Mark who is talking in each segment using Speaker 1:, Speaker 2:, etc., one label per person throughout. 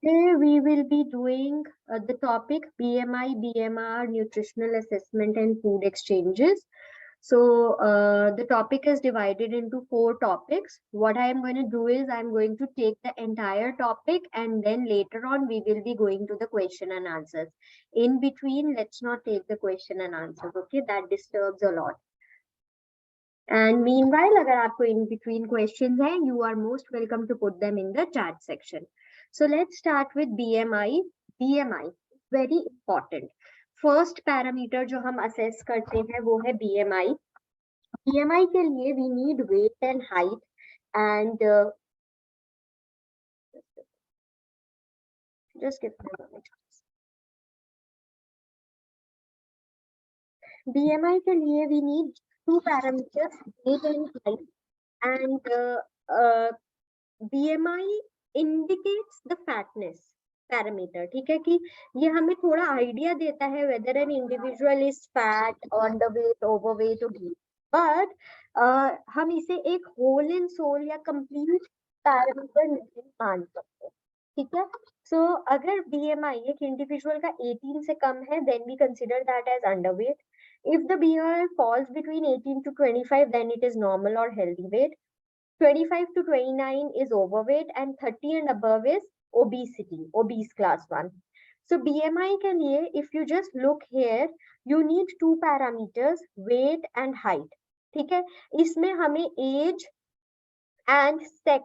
Speaker 1: Today we will be doing the topic BMI, BMR, nutritional assessment and food exchanges. So the topic is divided into 4 topics. What I am going to do is I'm going to take the entire topic and then later on we will be going to the question and answers. In between, let's not take the question and answers, okay? That disturbs a lot. And meanwhile, अगर आपको in between questions हैं, you are most welcome to put them in the chat section. So let's start with BMI. BMI, very important. First parameter जो हम assess करते हैं वो है BMI. BMI के लिए we need weight and height and just give me a moment. BMI के लिए we need 2 parameters, weight and height, and BMI indicates the fatness parameter. ठीक है कि ये हमें थोड़ा आइडिया देता है whether an individual is fat, underweight, overweight, obese. But हम इसे एक whole and soul या complete parameter नहीं मान सकते. ठीक है. So अगर BMI एक individual का 18 से कम है, then we consider that as underweight. If the BMI falls between 18 to 25, then it is normal or healthy weight. 25 to 29 is overweight and 30 and above is obesity, obese class 1. So BMI के लिए, if you just look here, you need 2 parameters, weight and height. ठीक है. इसमें हमें age and sex,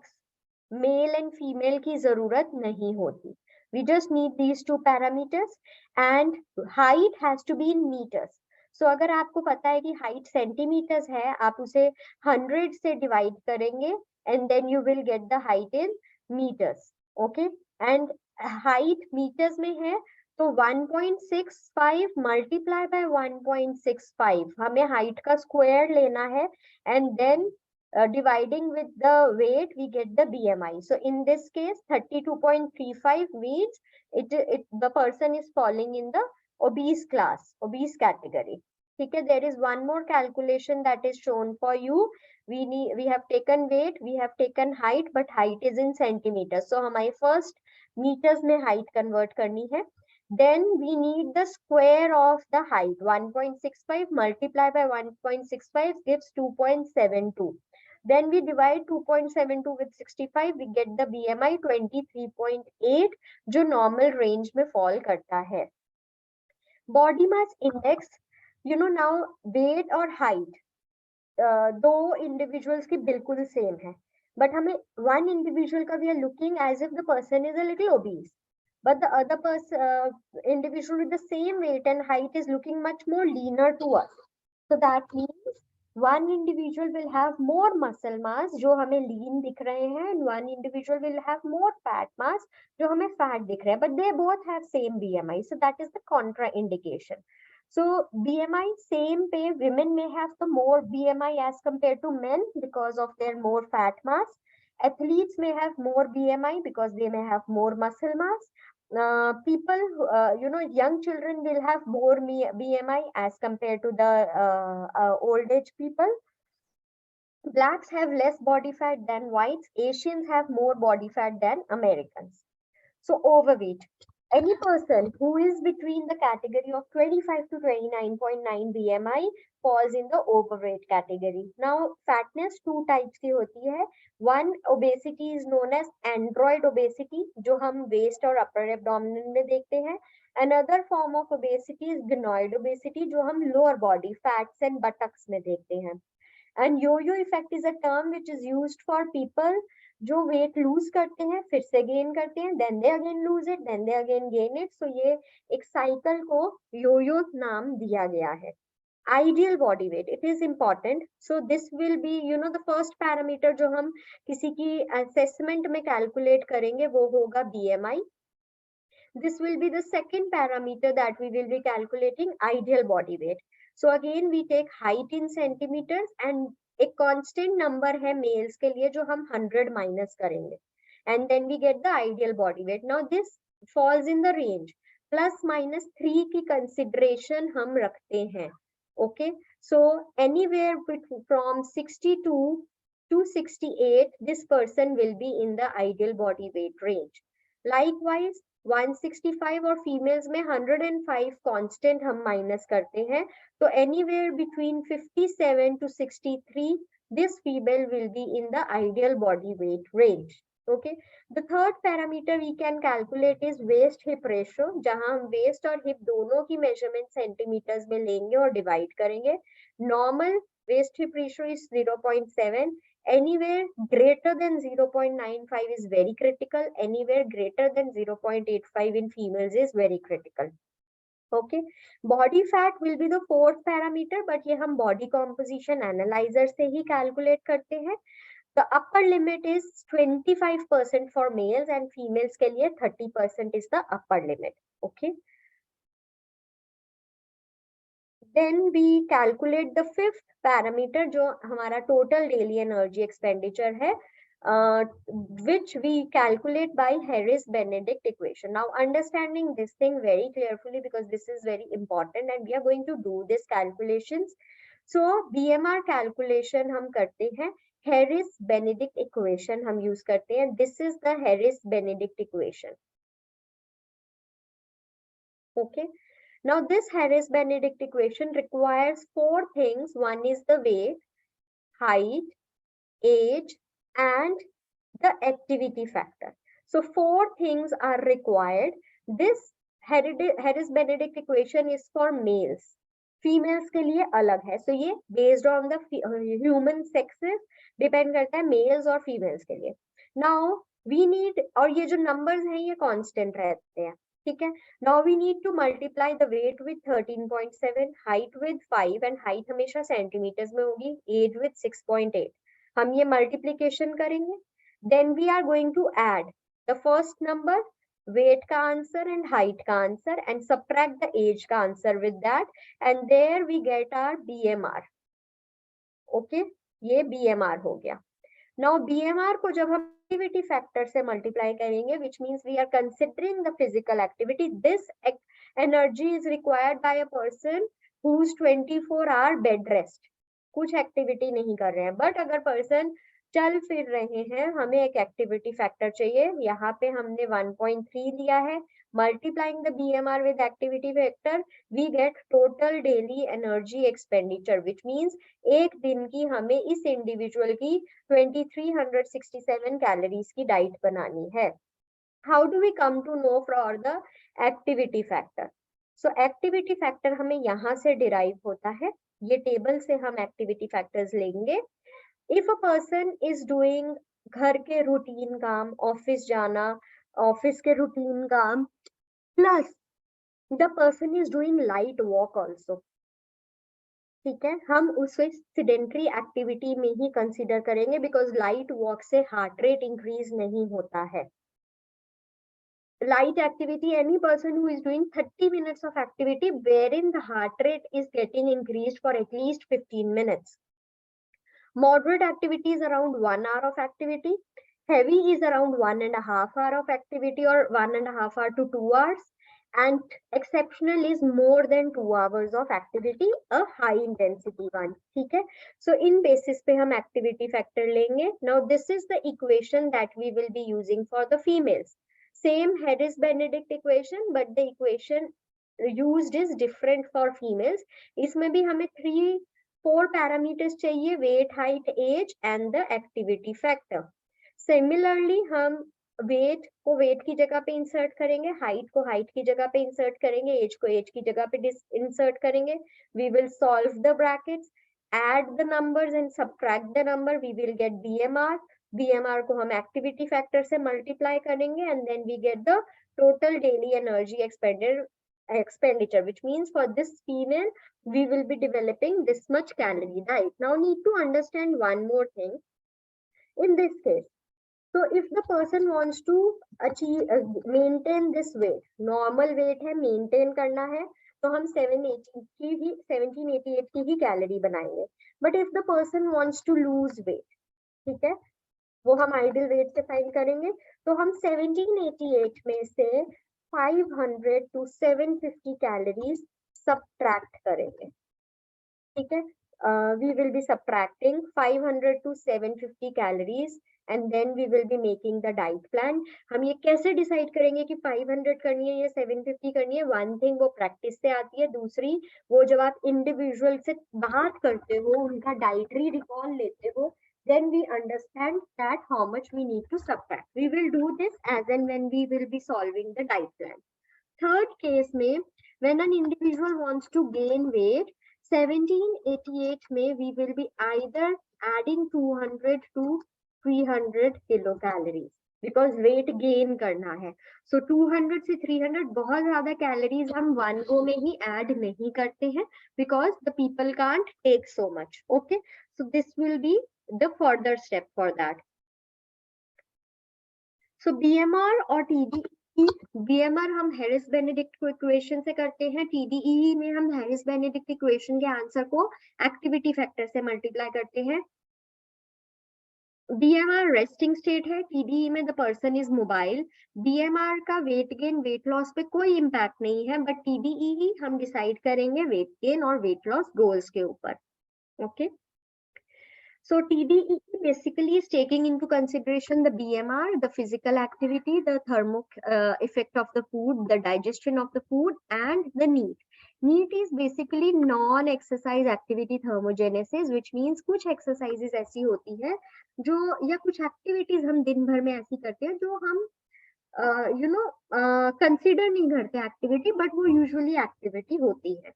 Speaker 1: male and female की जरूरत नहीं होती. We just need these 2 parameters and height has to be in meters. So अगर आपको पता है कि हाइट सेंटीमीटर्स है, आप उसे 100 से डिवाइड करेंगे and then you will get the height in meters. Okay, and height meters में है तो 1.65 multiply by 1.65 हमें हाइट का स्क्वायर लेना है and then dividing with the weight we get the BMI. So in this case 32.35 means the person is falling in the obese class, obese category. Okay, there is one more calculation that is shown for you. We have taken weight, we have taken height, but height is in centimeters. So हमारे first meters में height convert करनी है. Then we need the square of the height. 1.65 multiplied by 1.65 gives 2.72. Then we divide 2.72 with 65, we get the BMI 23.8 जो normal range में fall करता है. Body mass index, you know, now weight और height दो individuals की बिल्कुल same है, but हमें one individual का we are looking as if the person is a little obese, but the other person individual with the same weight and height is looking much more leaner to us. So that means one individual will have more muscle mass जो हमें lean दिख रहे हैं, and one individual will have more fat mass जो हमें fat दिख रहे हैं, but they both have same BMI. So that is the contraindication. So BMI same pay, women may have the more BMI as compared to men because of their more fat mass. Athletes may have more BMI because they may have more muscle mass. People, you know, young children will have more BMI as compared to the old age people. Blacks have less body fat than whites. Asians have more body fat than Americans. So overweight. Any person who is between the category of 25 to 29.9 BMI falls in the overweight category. Now, fatness 2 types की होती है. One obesity is known as android obesity, जो हम waist और upper abdomen में देखते हैं. Another form of obesity is gynoid obesity, जो हम lower body fats and buttocks में देखते हैं. And yo-yo effect is a term which is used for people जो weight lose करते हैं, फिर से gain करते हैं, then they again lose it, then they again gain it. So ये एक cycle को yo-yo नाम दिया गया है. Ideal body weight, it is important. So this will be, you know, the first parameter जो हम किसी की assessment में calculate करेंगे वो होगा BMI. This will be the second parameter that we will be calculating, ideal body weight. So again we take height in centimeters and एक constant number है males के लिए जो हम 100 minus करेंगे, and then we get the ideal body weight. Now this falls in the range plus minus 3 की consideration हम रखते हैं. Okay, so anywhere from 62 to 68 this person will be in the ideal body weight range. Likewise 165 और females में 105 constant हम minus करते हैं, तो anywhere between 57 to 63 this female will be in the ideal body weight range. Okay, the third parameter we can calculate is waist hip ratio, जहां हम waist और hip दोनों की measurement सेंटीमीटर्स में लेंगे और डिवाइड करेंगे. Normal waist hip ratio is 0.7. Anywhere greater than 0.95 is very critical. Anywhere greater than 0.85 in females is very critical. Okay, body fat will be the fourth parameter, but ये हम body composition analyzer से ही calculate करते हैं. The upper limit is 25% for males and females के लिए 30% is the upper limit. Okay. Then we calculate the fifth parameter जो हमारा total daily energy expenditure है, which we calculate by Harris-Benedict equation. Now understanding this thing very carefully because this is very important and we are going to do this calculations. So BMR calculation हम करते हैं, Harris-Benedict equation हम use करते हैं. This is the Harris-Benedict equation. Okay. Now this Harris-Benedict equation requires four things. One is the weight, height, age, and the activity factor. So four things are required. This Harris-Benedict equation is for males. Females के लिए अलग है. So ये based on the human sexes depend करता है males और females के लिए. Now we need, और ये जो numbers हैं ये constant रहते हैं. ठीक है. Now we need to multiply the weight with 13.7, height with 5 and height हमेशा सेंटीमीटर्स में होगी, age with 6.8. हम ये multiplication करेंगे. Then we are going to add the first number, weight का आंसर and height का answer and subtract the age का answer with that and there we get our BMR. Okay, ये BMR हो गया. Now BMR को जब हम activity factor से multiply करेंगे, which means we are considering the physical activity. This energy is required by a person who's 24-hour bed rest. कुछ activity नहीं कर रहे हैं, but अगर person चल फिर रहे हैं, हमें एक activity factor चाहिए. यहाँ पे हमने 1.3 लिया है. Multiplying the BMR with activity factor, we get total daily energy expenditure, which means एक दिन की हमें इस individual की 2367 calories की diet बनानी है. How do we come to know for the activity factor? So activity factor हमें यहाँ से derive होता है. ये table से हम activity factors लेंगे. If a person is doing घर के routine काम, office जाना, office के routine काम, plus the person is doing light walk also, ठीक है, हम उसे sedentary activity में ही consider करेंगे because light walk से heart rate increase नहीं होता है. Light activity, any person who is doing 30 minutes of activity wherein the heart rate is getting increased for at least 15 minutes. Moderate activity is around 1 hour of activity. Heavy is around 1.5 hour of activity or 1.5 hour to 2 hours. And exceptional is more than 2 hours of activity, a high intensity one. ठीक है. So in basis पे हम activity factor लेंगे. Now this is the equation that we will be using for the females. Same Harris-Benedict equation, but the equation used is different for females. इसमें भी हमें 4 parameters चाहिए, weight, height, age and the activity factor. Similarly हम weight को weight की जगह पे insert करेंगे, height को height की जगह पे insert करेंगे, age को age की जगह पे insert करेंगे. We will solve the brackets, add the numbers and subtract the number. We will get BMR. BMR को हम activity factor से multiply करेंगे and then we get the total daily energy expenditure, which means for this female we will be developing this much calorie diet. Now need to understand one more thing in this case. So if the person wants to achieve maintain this weight, normal weight है, maintain करना है, तो हम 1788 की ही calorie बनाएंगे. But if the person wants to lose weight, ठीक है, वो हम ideal weight से find करेंगे, तो हम 1788 में से 500 to 750 calories subtract करेंगे. ठीक है, we will be subtracting 500 to 750 calories and then we will be making the diet plan. हम ये कैसे डिसाइड करेंगे कि 500 करनी है या 750 करनी है? वन थिंग वो प्रैक्टिस से आती है, दूसरी वो जब आप इंडिविजुअल से बात करते हो, उनका डाइटरी रिकॉल लेते हो, then we understand that how much we need to subtract. We will do this as and when we will be solving the diet plan. Third case में, when an individual wants to gain weight, 1788 में we will be either adding 200 to 300 kilocalories because weight gain करना है. So 200 से 300 बहुत ज्यादा calories हम one go में ही add नहीं करते हैं because the people can't take so much. Okay, so this will be the further step for that. So BMR और TDE, BMR हम हैरिस बेनेडिक्ट को इक्वेशन से करते हैं, TDE में हम हैरिस बेनेडिक्ट इक्वेशन के आंसर को एक्टिविटी फैक्टर से मल्टीप्लाई करते हैं. BMR रेस्टिंग स्टेट है, TDE में the person is mobile. BMR का वेट गेन वेट लॉस पे कोई इम्पैक्ट नहीं है, बट TDE ही हम डिसाइड करेंगे वेट गेन और वेट लॉस गोल्स के ऊपर. Okay, so TDE basically is taking into consideration the BMR, the physical activity, the thermic effect of the food, the digestion of the food, and the NEAT. NEAT is basically non-exercise activity thermogenesis, which means कुछ exercises ऐसी होती है जो, या कुछ activities हम दिन भर में ऐसी करते हैं जो हम consider नहीं करते activity, but वो usually activity होती है.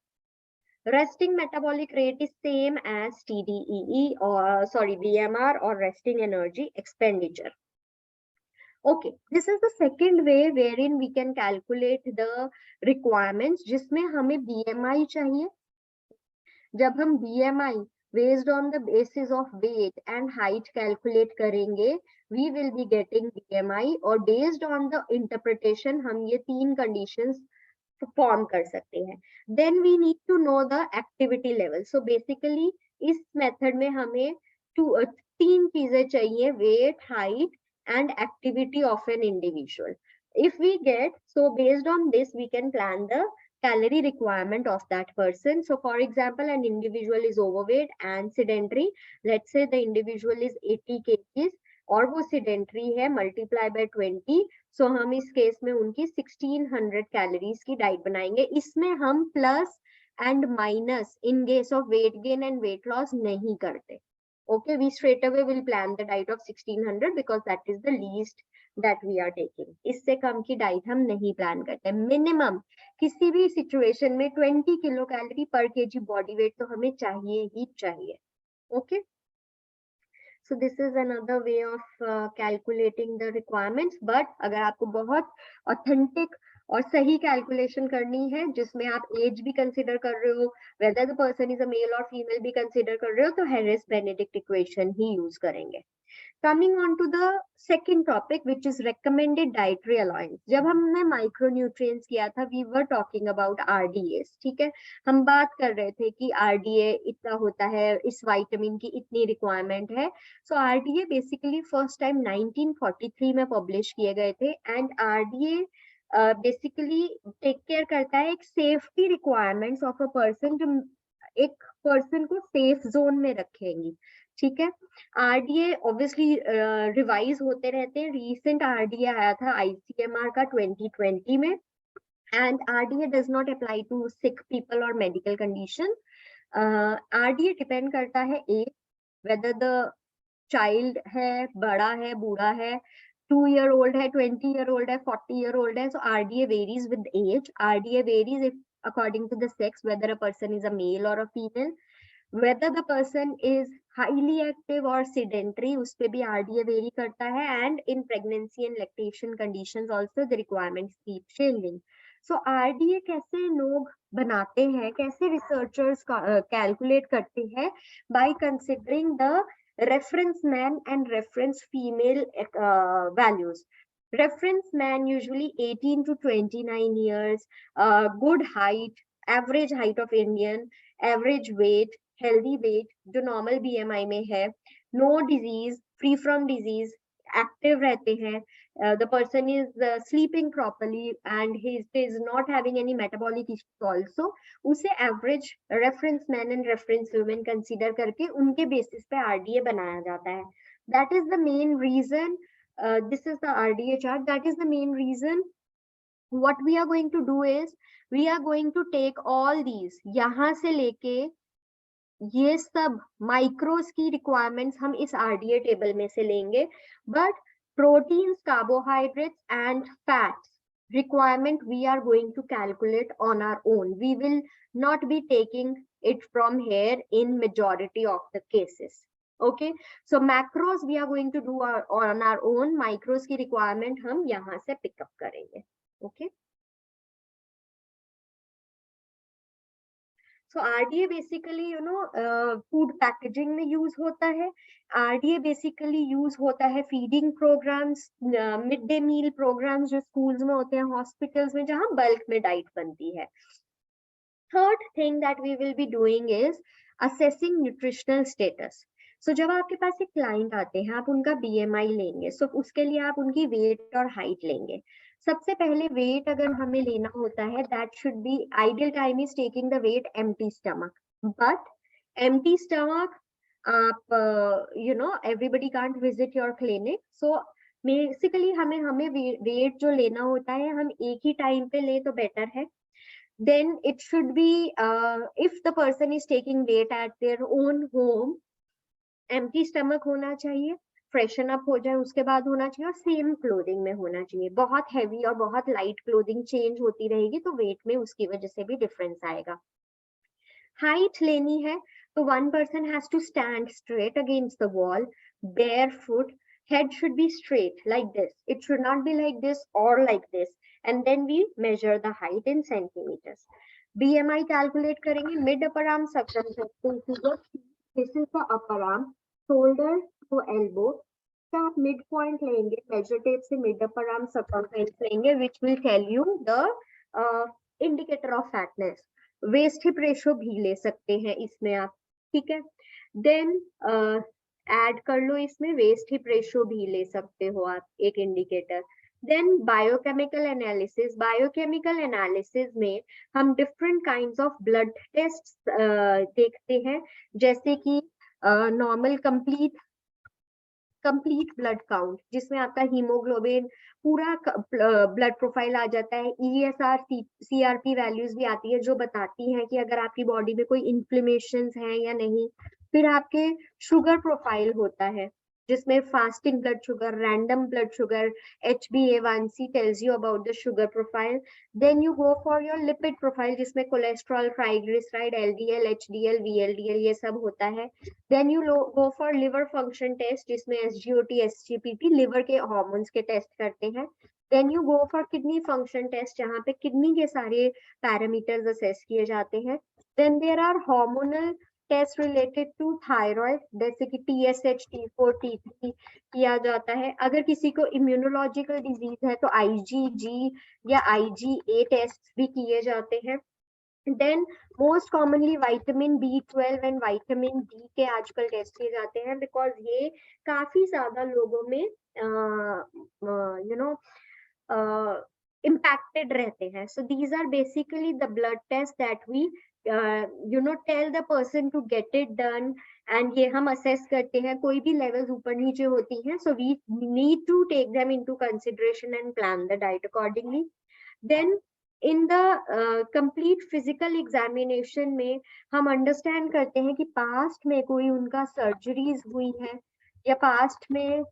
Speaker 1: Resting metabolic rate is same as TDEE or BMR or resting energy expenditure. Okay, this is the second way wherein we can calculate the requirements, जिसमें हमें BMI चाहिए. जब हम BMI based on the basis of weight and height calculate करेंगे, we will be getting BMI, और based on the interpretation हम ये तीन conditions फॉर्म कर सकते हैं. Then we need to know the activity level. So basically इस method में हमें तीन चीजें चाहिए, weight, height and activity of an individual. If we get, so based on this we can plan the calorie requirement of that person. So for example, an individual is overweight and sedentary. Let's say the individual is 80 kgs और वो sedentary है, multiply by 20. So हम इस case में उनकी 1600 calories की diet बनाएंगे. इसमें हम plus and minus in case of weight gain and wait loss नहीं करते. Okay, we straight away will plan the diet of 1600 because that is the least that we are taking. इससे कम की diet हम नहीं plan करते. Minimum किसी भी situation में 20 किलो कैलोरी पर केजी बॉडी वेट तो हमें चाहिए ही चाहिए. Okay, so this is another way of calculating the requirements. But अगर आपको बहुत authentic और सही कैलकुलेशन करनी है जिसमें आप एज भी कंसिडर कर रहे हो, whether the person is a male और फीमेल भी कंसिडर कर रहे हो, तो हैरिस बेनेडिक्ट इक्वेशन ही यूज करेंगे. Coming on to the second topic, which is recommended dietary allowance. जब हमने माइक्रोन्यूट्रिएंट्स किया था, we were talking about RDAs. ठीक है, हम बात कर रहे थे कि RDA इतना होता है, इस विटामिन की इतनी रिक्वायरमेंट है. So RDA basically first time 1943 में पब्लिश किए गए थे, and RDA basically take care करता है एक safety requirements of a person, जो एक पर्सन को सेफ जोन में रखेंगी. ठीक है, आरडीए ऑब्वियसली रिवाइज होते रहते हैं. रीसेंट आरडीए आया था आईसीएमआर का 2020 में, and RDA does not apply to sick people और मेडिकल कंडीशन. आरडीए डिपेंड करता है एज, वेदर द चाइल्ड है, बड़ा है, बूढ़ा है, 2-year-old है, 20-year-old है, 40-year-old है. So RDA varies with age. RDA varies if according to the sex, whether a person is a male or a female, whether the person is highly active or sedentary, उस पे भी RDA vary करता है. And in pregnancy and lactation conditions also the requirements keep changing. So RDA कैसे लोग बनाते हैं, कैसे researchers calculate करते हैं? By considering the reference man and reference female values. Reference man usually 18 to 29 years, good height, average height of Indian, average weight, healthy weight, जो normal BMI में है, no disease, free from disease, active रहते हैं, the person is sleeping properly and he is not having any metabolic issues also. उसे average reference man and reference women consider करके उनके basis पे RDA बनाया जाता है. That is the main reason. This is the RDA chart. That is the main reason. What we are going to do is we are going to take all these, यहाँ से लेके ये सब माइक्रोस की रिक्वायरमेंट्स हम इस आरडीए टेबल में से लेंगे, but proteins, carbohydrates and fats requirement we are going to calculate on our own. We will not be taking it from here in majority of the cases. Okay, so macros we are going to do on our own. Micros की requirement हम यहाँ से pick up करेंगे. Okay. So RDA basically, you know, food packaging में use होता है. RDA basically use होता है feeding programs, midday meal programs जो schools में होते हैं, hospitals में जहाँ bulk में diet बनती है. Third thing that we will be doing is assessing nutritional status. So जब आपके पास एक client आते हैं, आप उनका BMI लेंगे, so उसके लिए आप उनकी weight और height लेंगे. सबसे पहले वेट अगर हमें लेना होता है, that should be ideal time is taking the weight empty stomach, but empty stomach आप you know everybody can't visit your clinic, so basically हमें वेट जो लेना होता है हम एक ही टाइम पे ले तो बेटर है. Then it should be if the person is taking weight at their own home, empty stomach होना चाहिए, फ्रेशन अप हो जाए उसके बाद होना चाहिए, और सेम क्लोथिंग में होना चाहिए. बहुत हैवी और बहुत लाइट क्लोथिंग चेंज होती रहेगी तो वेट में उसकी वजह से भी डिफरेंस आएगा. हाइट लेनी है तो one person has to stand straight against the wall, barefoot, head should be straight like this, it should not be like this or like this, and then we measure the height in centimeters. BMI calculate करेंगे. Mid upper arm circumference, this is the upper arm, shoulder to elbow. तो आप mid point लेंगे, measure tape से mid upper arm circumference लेंगे, which will tell you the indicator of fatness. Waist hip ratio भी ले सकते हैं इसमें आप, ठीक है. देन ऐड कर लो इसमें, वेस्ट हिप रेशो भी ले सकते हो आप, एक indicator. Then biochemical analysis. Biochemical analysis में हम different kinds of blood test देखते हैं, जैसे कि नॉर्मल कंप्लीट ब्लड काउंट, जिसमें आपका हीमोग्लोबिन पूरा ब्लड प्रोफाइल आ जाता है. ESR CRP वैल्यूज भी आती है जो बताती हैं कि अगर आपकी बॉडी में कोई इन्फ्लेमेशन है या नहीं. फिर आपके शुगर प्रोफाइल होता है जिसमें fasting blood sugar, random blood sugar, HbA1c tells you about the sugar profile. Then you go for your lipid profile जिसमें cholesterol, triglyceride, LDL, HDL, VLDL ये सब होता है. Then you go for liver function test जिसमें SGOT, SGPT liver के hormones के test करते हैं. Then you go for kidney function test जहाँ पे किडनी के सारे पैरामीटर्स असेस किए जाते हैं. Then there are hormonal test related to thyroid, जैसे कि TSH, T4, T3 किया जाता है. अगर किसी को इम्यूनोलॉजिकल डिजीज है तो IgG या IgA टेस्ट भी किए जाते हैं. Then most commonly vitamin B12 and vitamin D के आजकल टेस्ट किए जाते हैं, बिकॉज ये काफी ज्यादा लोगों में यू नो impacted रहते हैं. So these are basically the blood tests that we tell the person to get it done, and ये हम assess करते हैं. कोई भी levels ऊपर नीचे होती हैं, so we need to take them into consideration and plan the diet accordingly. Then in the complete physical examination में हम understand करते हैं कि past में कोई उनका surgeries हुई है या past में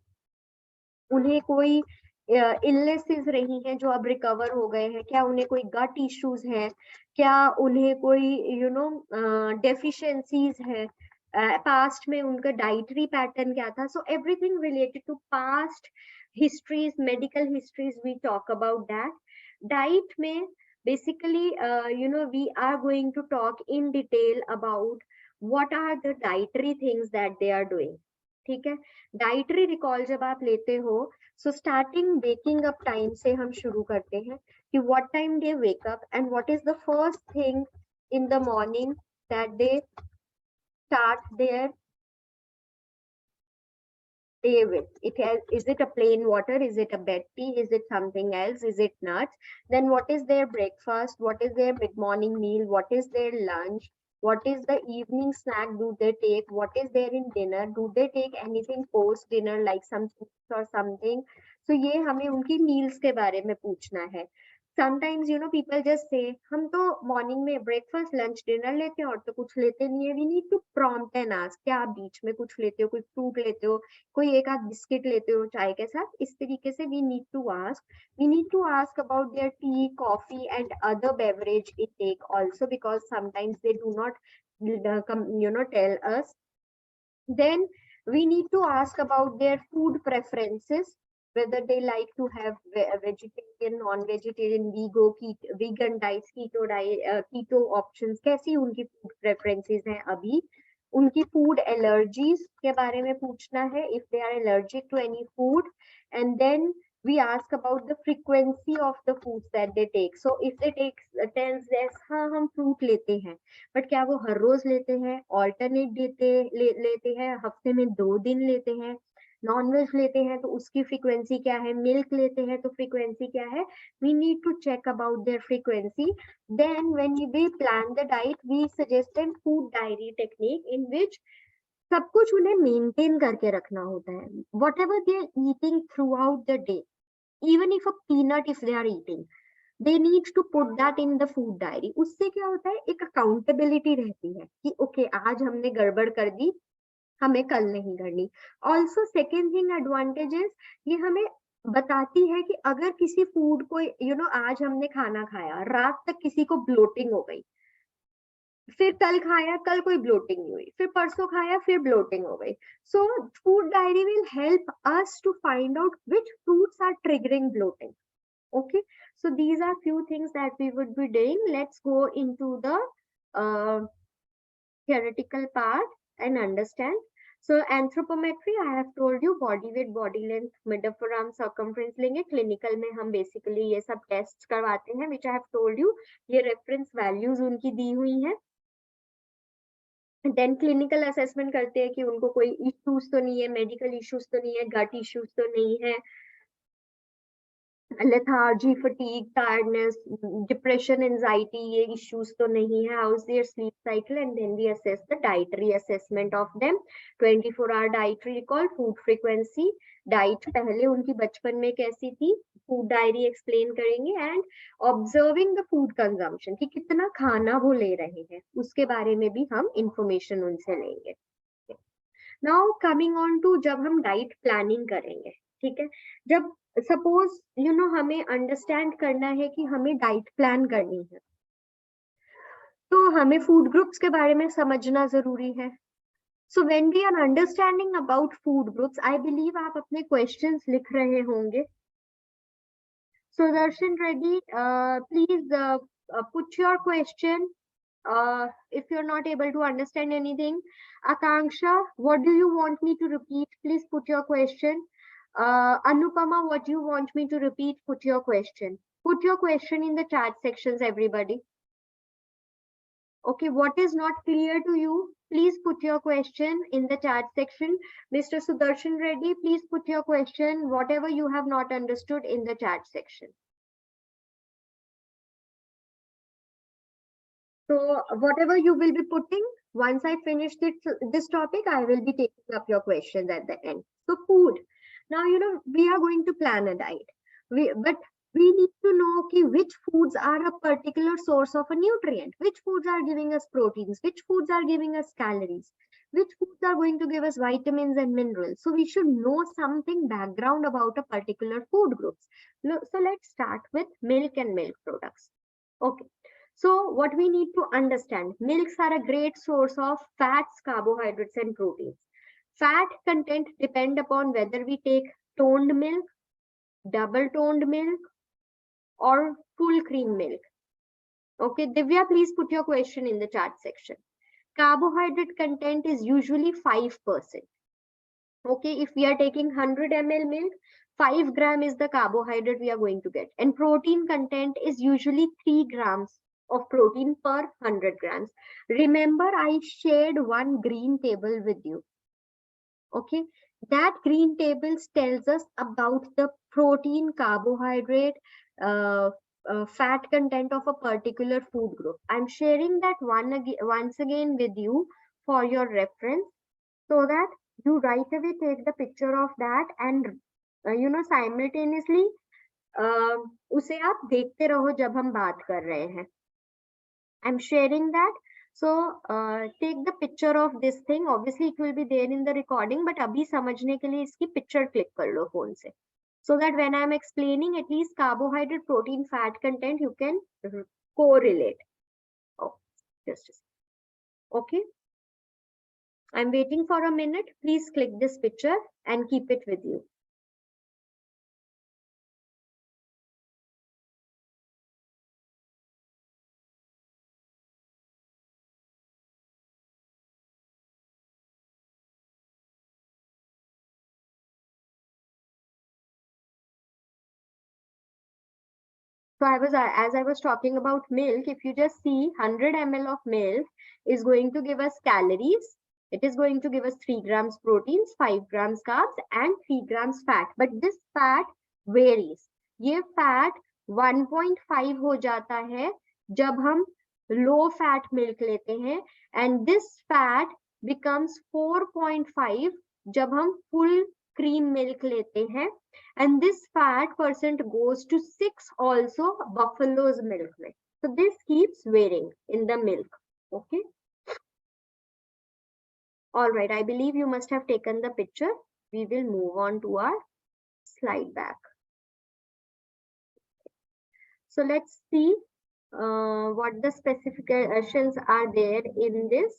Speaker 1: उन्हें कोई इलनेसेस रही हैं जो अब रिकवर हो गए हैं, क्या उन्हें कोई गट इश्यूज है, क्या उन्हें कोई डेफिशिएंसीज है, पास्ट में उनका डाइटरी पैटर्न क्या था. So everything related to past histories, medical histories, we talk about that. Diet में basically we are going to talk in detail about what are the dietary things that they are doing. ठीक है. Dietary recall जब आप लेते हो, so starting waking up time से हम शुरू करते हैं कि what time they wake up and what is the first thing in the morning that they start their day with. Is it a plain water, is it a bed tea, is it something else, is it nuts? Then what is their breakfast, what is their mid morning meal, what is their lunch, what is the evening snack do they take, what is there in dinner, do they take anything post dinner like some chips or something. So ये हमें उनकी meals के बारे में पूछना है. Sometimes people just say हम तो morning में breakfast lunch dinner लेते हैं और तो कुछ लेते नहीं है. We need to prompt and ask क्या आप बीच में कुछ लेते हो, कोई fruit लेते हो, कोई एक आध बिस्किट लेते हो चाय के साथ. इस तरीके से we need to ask about their tea, coffee and other beverage intake also, because sometimes they do not tell us. Then we need to ask about their food preferences, whether they like to have vegetarian, non-vegetarian, vegan diets, keto options, कैसी उनकी food preferences हैं अभी. उनकी food allergies के बारे में पूछना है, if they are allergic to any food. And then we ask about the frequency of the foods that they take. So if they take tells us हाँ हम fruit लेते हैं, बट क्या वो हर रोज लेते हैं, ऑल्टरनेट लेते हैं, हफ्ते में 2 दिन लेते हैं. नॉन वेज लेते हैं तो उसकी फ्रीक्वेंसी क्या है, मिल्क लेते हैं तो फ्रीक्वेंसी क्या है. We need to check about their frequency. Then when we plan the diet we suggest an food diary technique in which सब कुछ उन्हें मेंटेन करके रखना होता है. Whatever they are eating throughout the day, even if a peanut if they are eating, they need to put that in the food diary. उससे क्या होता है, एक accountability रहती है कि ओके आज हमने गड़बड़ कर दी, हमें कल नहीं करनी. ऑल्सो सेकेंड थिंग एडवांटेजेस, ये हमें बताती है कि अगर किसी फूड को आज हमने खाना खाया, रात तक किसी को ब्लोटिंग हो गई, फिर कल खाया, कल कोई ब्लोटिंग नहीं हुई, फिर परसों खाया, फिर ब्लोटिंग हो गई. So food diary will help us to find out which fruits are triggering bloating. Okay, so these are few things that we would be doing. Let's go into the theoretical part and understand. So anthropometry, I have told you, body weight, body length, midforearm circumference लेंगे. Clinical में हम basically ये सब tests करवाते हैं, which I have told you. ये reference values उनकी दी हुई हैं. Then clinical assessment करते हैं कि उनको कोई issues तो नहीं है, medical issues तो नहीं है, gut issues तो नहीं है, lethargy, fatigue, tiredness, depression, anxiety, ये issues तो नहीं है. How is their sleep cycle? And then we assess the dietary assessment of them. 24-hour dietary recall, food frequency, diet पहले उनकी बचपन में कैसी थी, food diary explain करेंगे, and observing the food consumption कि कितना खाना वो ले रहे हैं, उसके बारे में भी हम information उनसे लेंगे. Now coming on to जब हम diet planning करेंगे, ठीक है, जब सपोज हमें अंडरस्टैंड करना है कि हमें डाइट प्लान करनी है, तो हमें फूड ग्रुप्स के बारे में समझना जरूरी है. So when we are understanding about food groups, I believe आप अपने क्वेश्चंस लिख रहे होंगे. Sudarshan Reddy, please put your question if you're not able to understand anything. Akanksha, what do you want me to repeat? Please put your question. Anupama, what do you want me to repeat? Put your question. Put your question in the chat sections, everybody. Okay, what is not clear to you? Please put your question in the chat section. Mr. Sudarshan Reddy, please put your question, whatever you have not understood, in the chat section. So whatever you will be putting, once I finish this topic, I will be taking up your questions at the end. So food. Now, we are going to plan a diet. But we need to know which foods are a particular source of a nutrient, which foods are giving us proteins, which foods are giving us calories, which foods are going to give us vitamins and minerals. So we should know something background about a particular food groups. So let's start with milk and milk products. Okay. So what we need to understand, milks are a great source of fats, carbohydrates and proteins. Fat content depend upon whether we take toned milk, double toned milk or full cream milk. Okay, Divya, please put your question in the chat section. Carbohydrate content is usually 5%. Okay, if we are taking 100 ml milk, 5 gram is the carbohydrate we are going to get. And protein content is usually 3 grams of protein per 100 grams. Remember, I shared one green table with you. Okay, that green table tells us about the protein, carbohydrate, fat content of a particular food group. I'm sharing that once again with you for your reference, so that you right away take the picture of that and simultaneously उसे आप देखते रहो जब हम बात कर रहे हैं. I'm sharing that. So take the picture of this thing. Obviously it will be there in the recording, but अभी समझने के लिए इसकी picture click कर लो phone से, so that when I'm explaining at least carbohydrate, protein, fat content, you can correlate. Oh, just a second. Okay. I'm waiting for a minute. Please click this picture and keep it with you. So as I was talking about milk, if you just see 100 ml of milk is going to give us calories. It is going to give us 3 grams proteins, 5 grams carbs and 3 grams fat. But this fat varies. ये fat 1.5 हो जाता है जब हम low fat milk लेते हैं, and this fat becomes 4.5 जब हम full cream milk लेते हैं, and this fat percent goes to 6 also buffalo's milk में. So this keeps varying in the milk. Okay. All right. I believe you must have taken the picture. We will move on to our slide back. So let's see what the specifications are there in this.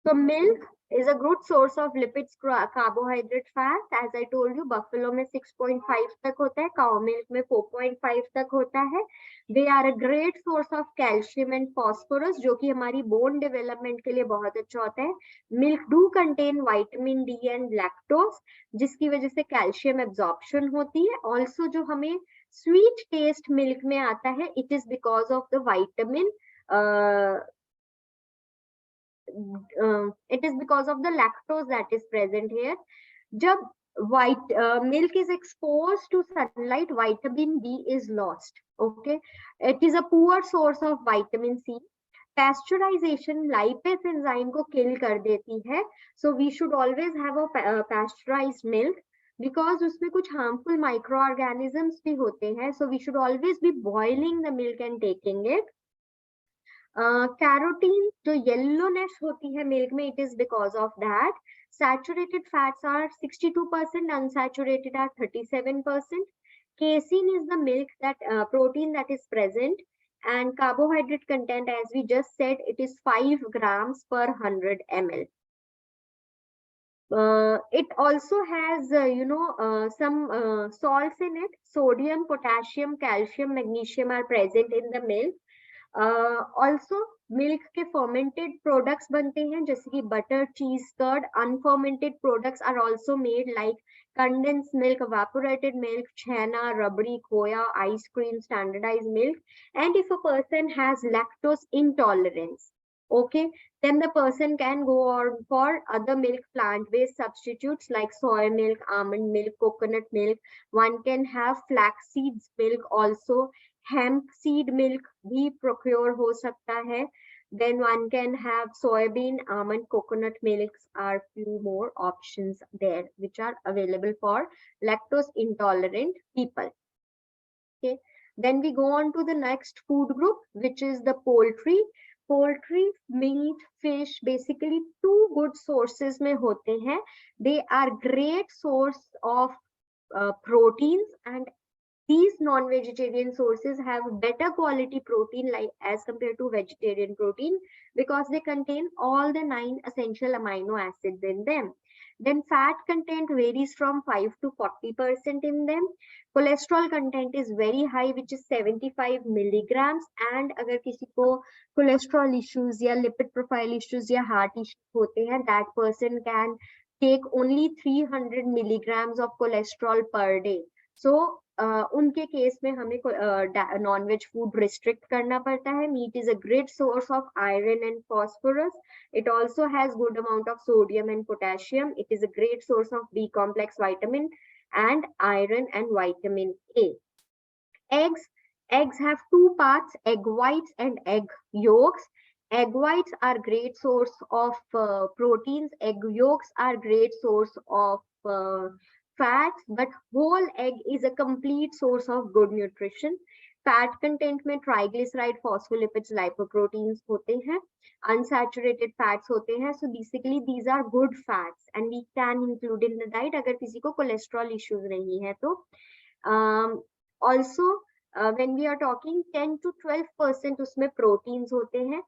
Speaker 1: So milk is a good source of lipids, carbohydrate, fat. As I told you, buffalo में 6.5 तक होता है, cow milk में 4.5 तक होता है. They are a great source of calcium and phosphorus, जो कि हमारी bone development के लिए बहुत अच्छा होता है. Milk do contain vitamin D and lactose, जिसकी वजह से calcium absorption होती है. Also जो हमें sweet taste milk में आता है, it is because of the vitamin. It is because of the lactose that is present here. Jab milk is exposed to sunlight, vitamin D is lost. Okay, it is a poor source of vitamin C. Pasteurization lipase enzyme को kill कर देती है. So we should always have a pasteurized milk, because उसमें कुछ harmful microorganisms भी होते हैं. So we should always be boiling the milk and taking it. Carotene जो yellowness होती है milk में, it is because of that. Saturated fats are 62%, unsaturated are 37%. Casein is the milk that protein that is present, and carbohydrate content, as we just said, it is 5 grams per 100 ml. It also has some salts in it. Sodium, potassium, calcium, magnesium are present in the milk. Also milk के fermented products बनते हैं, जैसे कि butter, cheese, curd. Unfermented products are also made, like condensed milk, evaporated milk, chena, rubbery, khoya, ice cream, standardized milk. And if a person has lactose intolerance, okay, then the person can go on for other milk plant-based substitutes like soy milk, almond milk, coconut milk. One can have flax seeds milk also. Hemp seed milk भी procure हो सकता है. Then one can have soybean, almond, coconut milks are few more options there which are available for lactose intolerant people. Okay. Then we go on to the next food group, which is the poultry. Poultry, meat, fish, basically two good sources में होते हैं. They are great source of proteins, and these non-vegetarian sources have better quality protein like as compared to vegetarian protein, because they contain all the 9 essential amino acids in them. Then fat content varies from 5 to 40% in them. Cholesterol content is very high, which is 75 milligrams. And अगर किसी को cholesterol issues या lipid profile issues या heart issues होते हैं, that person can take only 300 milligrams of cholesterol per day. So उनके case में हमें non-veg food restrict करना पड़ता है. Meat is a great source of iron and phosphorus. It also has good amount of sodium and potassium. It is a great source of B complex vitamin and iron and vitamin A. Eggs Eggs have two parts, egg whites and egg yolks. Egg whites are great source of proteins. Egg yolks are great source of fats, but whole egg is a complete source of good nutrition. Fat content में triglyceride, phospholipids, lipoproteins होते हैं, unsaturated fats होते हैं. So basically these are good fats and we can include in the diet अगर किसी को cholesterol issues नहीं है तो. Also when we are talking 10 to 12% उसमें proteins होते हैं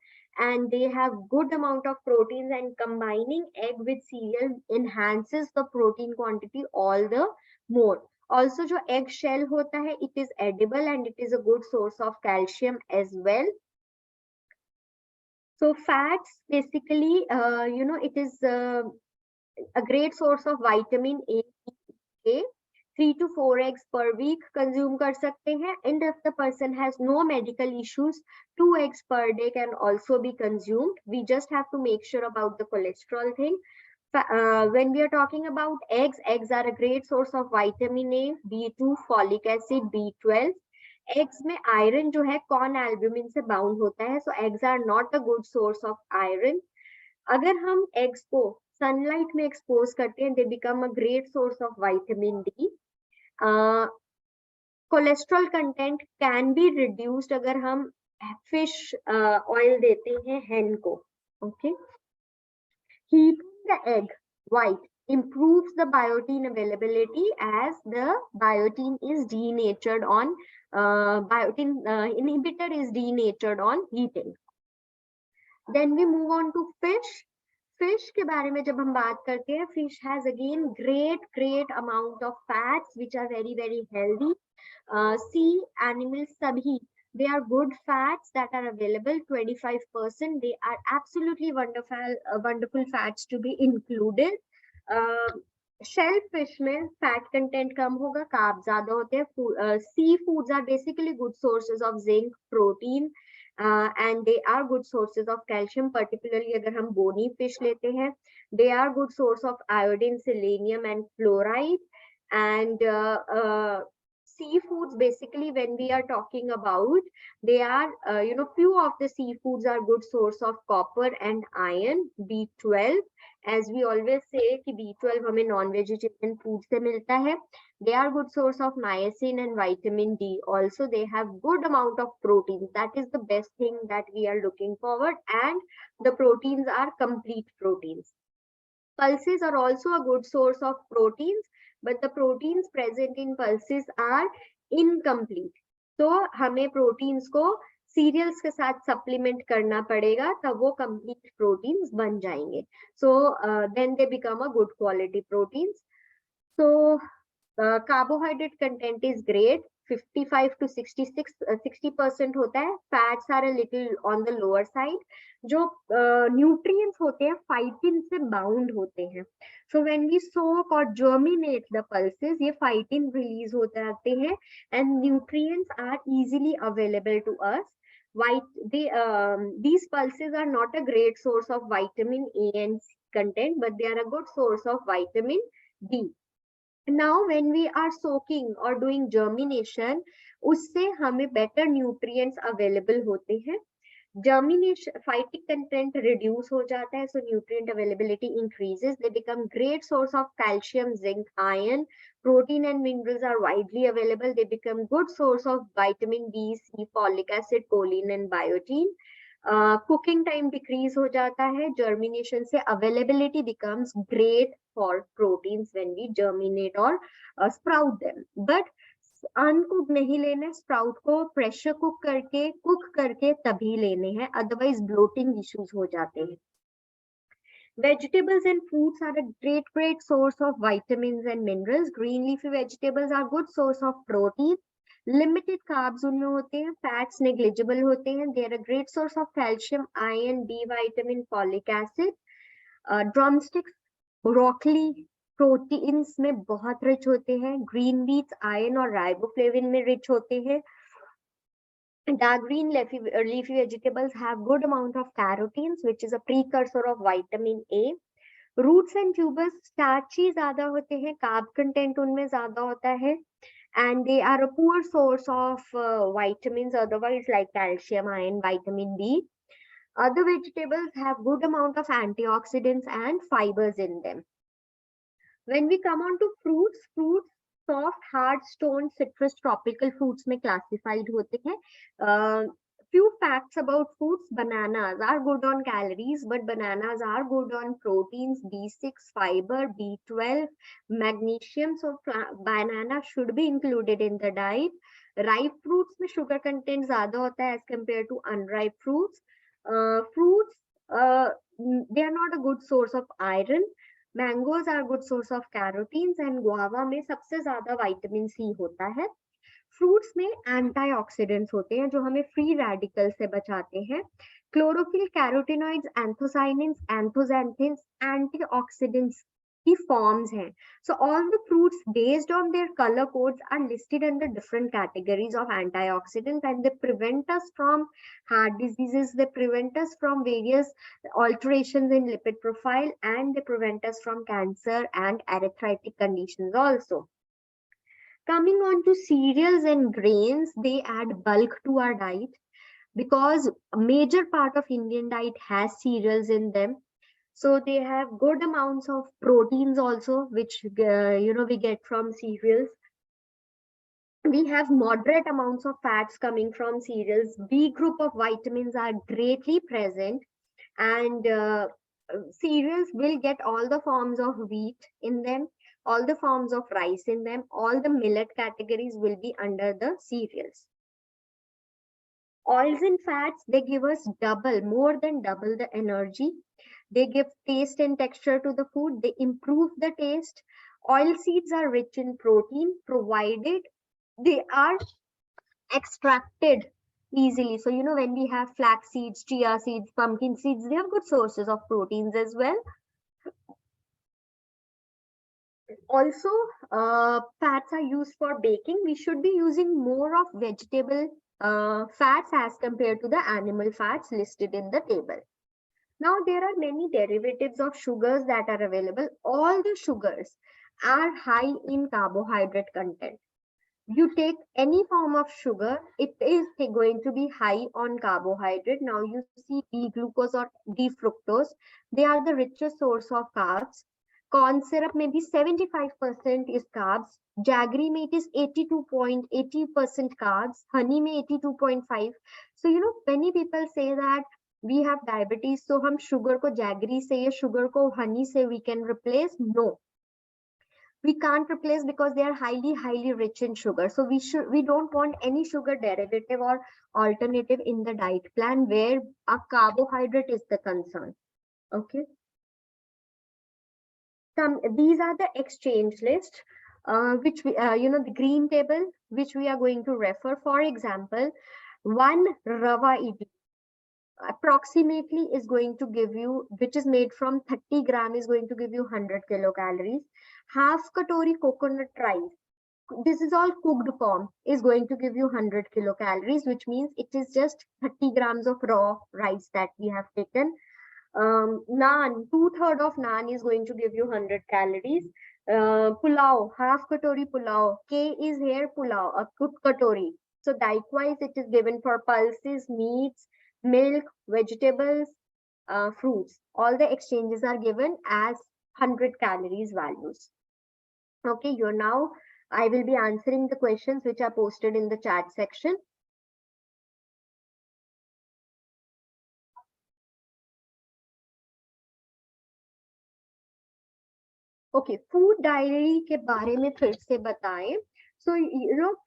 Speaker 1: and they have good amount of proteins, and combining egg with cereal enhances the protein quantity all the more. Also जो egg shell होता है, it is edible and it is a good source of calcium as well. So fats basically it is a great source of vitamin A. 3 to 4 eggs per week consume कर सकते हैं, and if the person has no medical issues, 2 eggs per day can also be consumed. We just have to make sure about the cholesterol thing. When we are talking about eggs, eggs are a great source of vitamin A, B2, folic acid, B12. Eggs में iron जो है corn albumin से bound होता है, so eggs are not a good source of iron. अगर हम eggs को sunlight में expose करते हैं, they become a great source of vitamin D. Cholesterol content can be reduced अगर हम फिश ऑयल देते हैं hen को. Okay, heating the egg white improves the biotin availability as the biotin is denatured on biotin inhibitor is denatured on heating. Then we move on to fish. Fish के बारे में जब हम बात करते हैं, fish has again great amount of fats which are very very healthy. Sea animals सभी, they are good fats that are available, 25%. They are absolutely wonderful fats to be included. Shellfish में fat content कम होगा, carb ज्यादा होते हैं. Seafoods are basically good sources of zinc, protein, and they are good sources of calcium, particularly अगर हम bony fish लेते हैं. They are good source of iodine, selenium and fluoride. And seafoods, basically when we are talking about, they are few of the seafoods are good source of copper and iron, B12. As we always say कि B12 हमें non-vegetarian food से मिलता है. They are good source of niacin and vitamin D. Also, they have good amount of proteins. That is the best thing that we are looking forward. And the proteins are complete proteins. Pulses are also a good source of proteins, but the proteins present in pulses are incomplete. So, हमें proteins को serials के साथ supplement करना पड़ेगा, तब वो complete proteins बन जाएंगे. So then they become a good quality proteins. So carbohydrate content is great, 55 to 60% होता है. Fats are a little on the lower side. जो न्यूट्रिएंट्स होते हैं फाइटिन से बाउंड होते हैं. सो व्हेन वी सोक और जर्मिनेट द पल्सेस, ये फाइटिन रिलीज होते रहते हैं and nutrients are easily available to us. These pulses are not a great source of vitamin A and C content, but they are a good source of vitamin D. Now, when we are soaking or doing germination, उससे हमें better nutrients available होते हैं. Germination, phytic content reduce हो जाता है, so nutrient availability increases. They become great source of calcium, zinc, iron. Protein and minerals are widely available. They become good source of vitamin B, C, folic acid, choline and biotin. Cooking time decrease हो जाता है. Germination से availability becomes great for proteins when we germinate or sprout them. But अनकुक नहीं लेने, sprout को pressure cook करके तभी लेने हैं, अदरवाइज ब्लोटिंग इश्यूज हो जाते हैं. Vegetables and fruits are a great source of vitamins and minerals. Green leafy vegetables are good source of protein. Limited carbs उनमें होते हैं, fats negligible होते हैं. They are a great source of calcium, iron, B vitamin, folic acid. Drumsticks, broccoli, proteins में बहुत rich होते हैं. Green beats iron और राइबोफ्लेविन में रिच होते हैं. Dark green leafy vegetables have good amount of carotenes, which is a precursor of vitamin A. Roots and tubers starchy ज्यादा होते हैं, कार्ब कंटेंट उनमें ज्यादा होता है. and they are a poor source of vitamins otherwise, like calcium, iron, vitamin B. Other vegetables have good amount of antioxidants and fibers in them. When we come on to fruits soft, hard, stone, citrus, tropical fruits में classified होते हैं. Few facts about fruits. Bananas are good on calories, but bananas are good on proteins, B6, fiber, B12, magnesium. So banana should be included in the diet. Ripe fruits में sugar content ज़्यादा होता है as compared to unripe fruits. Fruits, they are not a good source of iron. Mangoes are good source of carotenes and guava में सबसे ज्यादा vitamin C होता है. Fruits में एंटीऑक्सीडेंट्स होते हैं जो हमें फ्री रेडिकल से बचाते हैं. क्लोरोफिल, कैरोटीनॉइड्स, एंथोसाइनिन्स, एंथोजैंथिन्स एंटीऑक्सीडेंट्स की फॉर्म्स हैं. So all the fruits based on their color codes are listed under different categories of antioxidants, and they prevent us from heart diseases, they prevent us from various alterations in lipid profile, and they prevent us from cancer and arthritic conditions also. Coming on to cereals and grains, they add bulk to our diet because a major part of Indian diet has cereals in them. So they have good amounts of proteins also, which we get from cereals. We have moderate amounts of fats coming from cereals. B group of vitamins are greatly present, and cereals will get all the forms of wheat in them, all the forms of rice in them. All the millet categories will be under the cereals. Oils and fats, they give us more than double the energy. They give taste and texture to the food. They improve the taste. Oil seeds are rich in protein, provided they are extracted easily. So, when we have flax seeds, chia seeds, pumpkin seeds, they have good sources of proteins as well. Also, fats are used for baking. We should be using more of vegetable fats as compared to the animal fats listed in the table. Now, there are many derivatives of sugars that are available. All the sugars are high in carbohydrate content. You take any form of sugar, it is going to be high on carbohydrate. Now, you see D-glucose or D-fructose, they are the richest source of carbs. Corn syrup may be 75% is carbs. Jaggery meat is 82.80% carbs. Honey may 82.5. So, many people say that we have diabetes, so hum sugar ko jaggery se ya sugar ko honey se we can replace. No, we can't replace because they are highly rich in sugar. So we don't want any sugar derivative or alternative in the diet plan where a carbohydrate is the concern. Okay. These are the exchange list, which we, the green table, which we are going to refer. For example, one rava idli approximately is going to give you, which is made from 30 gram, is going to give you 100 kilocalories. Half katori coconut rice, this is all cooked form, is going to give you 100 kilocalories, which means it is just 30 grams of raw rice that we have taken. Naan, 2/3 of naan is going to give you 100 calories. Pulao, half katori pulao, K is here pulao, a cooked katori. So likewise, it is given for pulses, meats, milk, vegetables, fruits. All the exchanges are given as 100 calories values. Okay, I will be answering the questions which are posted in the chat section. Okay, food diary के बारे में फिर से बताएं. So,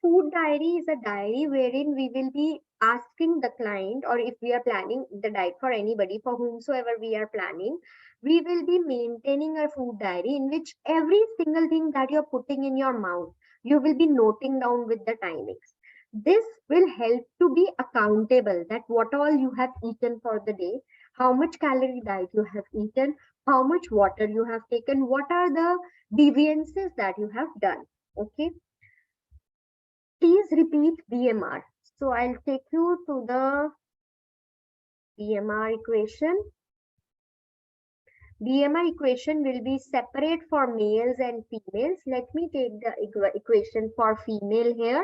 Speaker 1: food diary is a diary wherein we will be asking the client, or if we are planning the diet for anybody, for whomsoever we are planning, we will be maintaining a food diary in which every single thing that you're putting in your mouth, you will be noting down with the timings. This will help to be accountable that what all you have eaten for the day, how much calorie diet you have eaten, how much water you have taken, what are the deviances that you have done. Okay. Please repeat BMR. So I'll take you to the BMR equation. BMI equation will be separate for males and females. Let me take the equation for female here.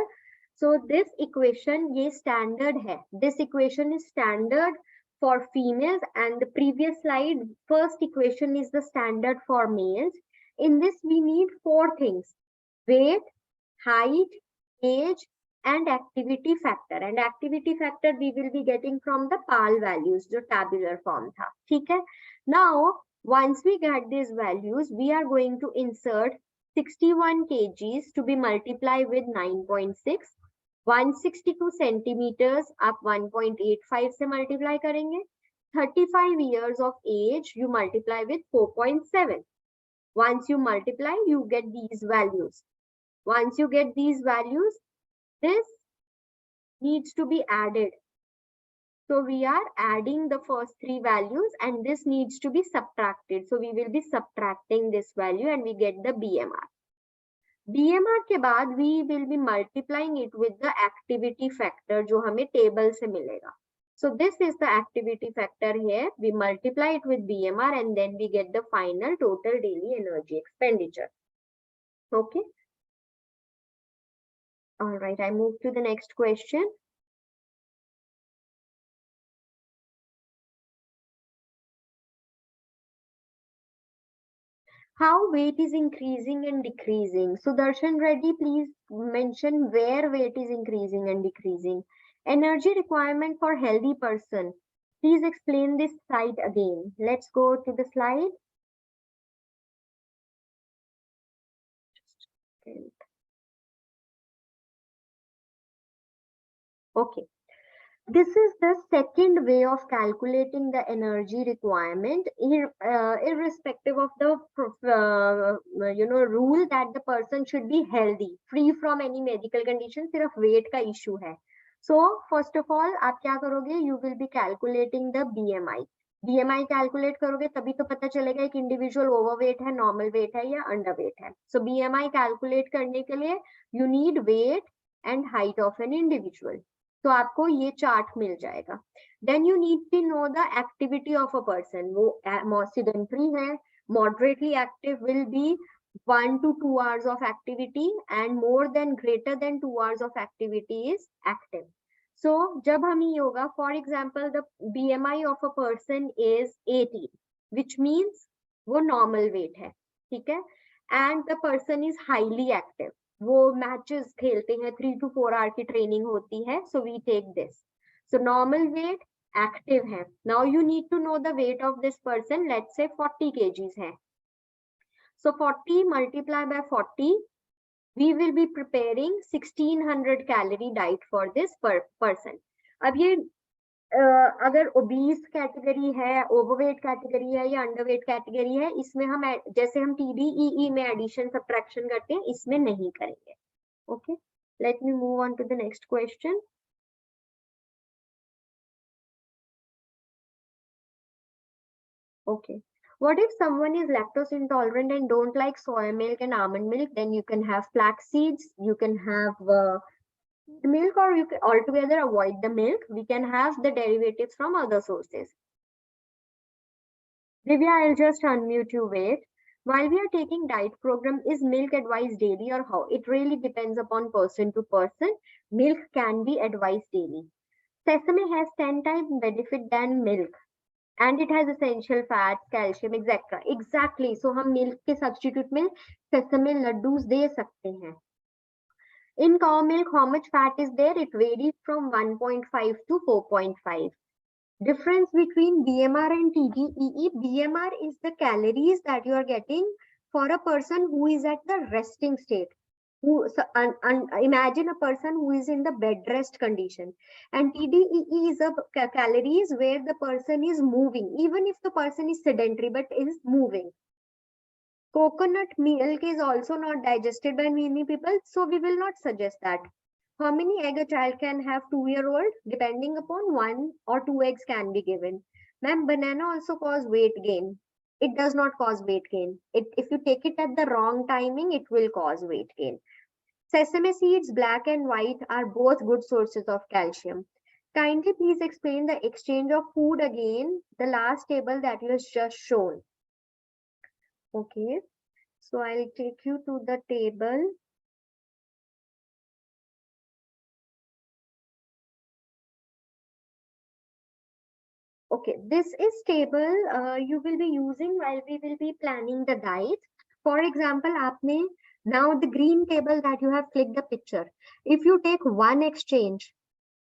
Speaker 1: So this equation ये standard है. This equation is standard for females, and the previous slide first equation is the standard for males. In this we need four things: weight, height, age, and activity factor. And activity factor we will be getting from the PAL values जो tabular form था. ठीक है? Now once we get these values, we are going to insert 61 kgs to be multiplied with 9.6. 162 centimeters आप 1.85 से multiply करेंगे. 35 years of age you multiply with 4.7. Once you multiply, you get these values. Once you get these values, this needs to be added. So we are adding the first three values and this needs to be subtracted. So we will be subtracting this value and we get the BMR. BMR के बाद we will be multiplying it with the activity factor जो हमें table से मिलेगा. So this is the activity factor here. We multiply it with BMR and then we get the final total daily energy expenditure. Okay. All right, I move to the next question. How weight is increasing and decreasing? So Darshan Reddy, please mention where weight is increasing and decreasing. Energy requirement for healthy person. Please explain this slide again. Let's go to the slide. Okay. This is the second way of calculating the energy requirement, irrespective of the rule that the person should be healthy, free from any medical condition. सिर्फ weight का issue है. So first of all, आप क्या करोगे? You will be calculating the BMI. BMI calculate करोगे तभी तो पता चलेगा एक individual overweight है, normal weight है या underweight है. So BMI calculate करने के लिए you need weight and height of an individual. तो आपको ये चार्ट मिल जाएगा. Then you need to know the activity of a person. वो sedentary है, moderately active will be 1 to 2 hours of activity and more than greater than 2 hours of activity is active. So जब हमें ये होगा, for example, the BMI of a person is 18, which means वो normal weight है, ठीक है, and the person is highly active. वो matches खेलते हैं, 3 to 4 आवर की ट्रेनिंग होती है. So we take this. So normal weight, active है. Now you need to know the weight of this person. Let's say 40 kgs है. सो 40 multiply by 40, we will be preparing 1600 calorie diet for this person. अब ये अगर obese category है, overweight category है या underweight category है, इसमें हम जैसे हम TDEE में एडिशन सब्ट्रैक्शन करते हैं, इसमें नहीं करेंगे. Okay, let me move on to the next question. Okay, what if someone is lactose intolerant and don't like soy milk and almond milk? Then you can have flax seeds, you can have milk, or you can altogether avoid the milk. We can have the derivatives from other sources. Divya, I'll just unmute you. Wait. While we are taking diet program, is milk advised daily or how? It really depends upon person to person. Milk can be advised daily. Sesame has 10 times benefit than milk. And it has essential fats, calcium, etc. Exactly. So हम milk के substitute में sesame laddus दे सकते हैं. In cow milk, how much fat is there? It varies from 1.5 to 4.5. Difference between BMR and TDEE. BMR is the calories that you are getting for a person who is at the resting state. Imagine a person who is in the bed rest condition, and TDEE is a calories where the person is moving, even if the person is sedentary but is moving. Coconut milk is also not digested by many people, so we will not suggest that. How many eggs a child can have? 2-year-old, depending upon 1 or 2 eggs can be given. Ma'am, banana also cause weight gain. It does not cause weight gain. If you take it at the wrong timing, it will cause weight gain. Sesame seeds, black and white, are both good sources of calcium. Kindly please explain the exchange of food again, the last table that you have just shown. Okay, so I'll take you to the table. Okay, this is table you will be using while we will be planning the diet. For example, aapne now the green table that you have clicked the picture. If you take one exchange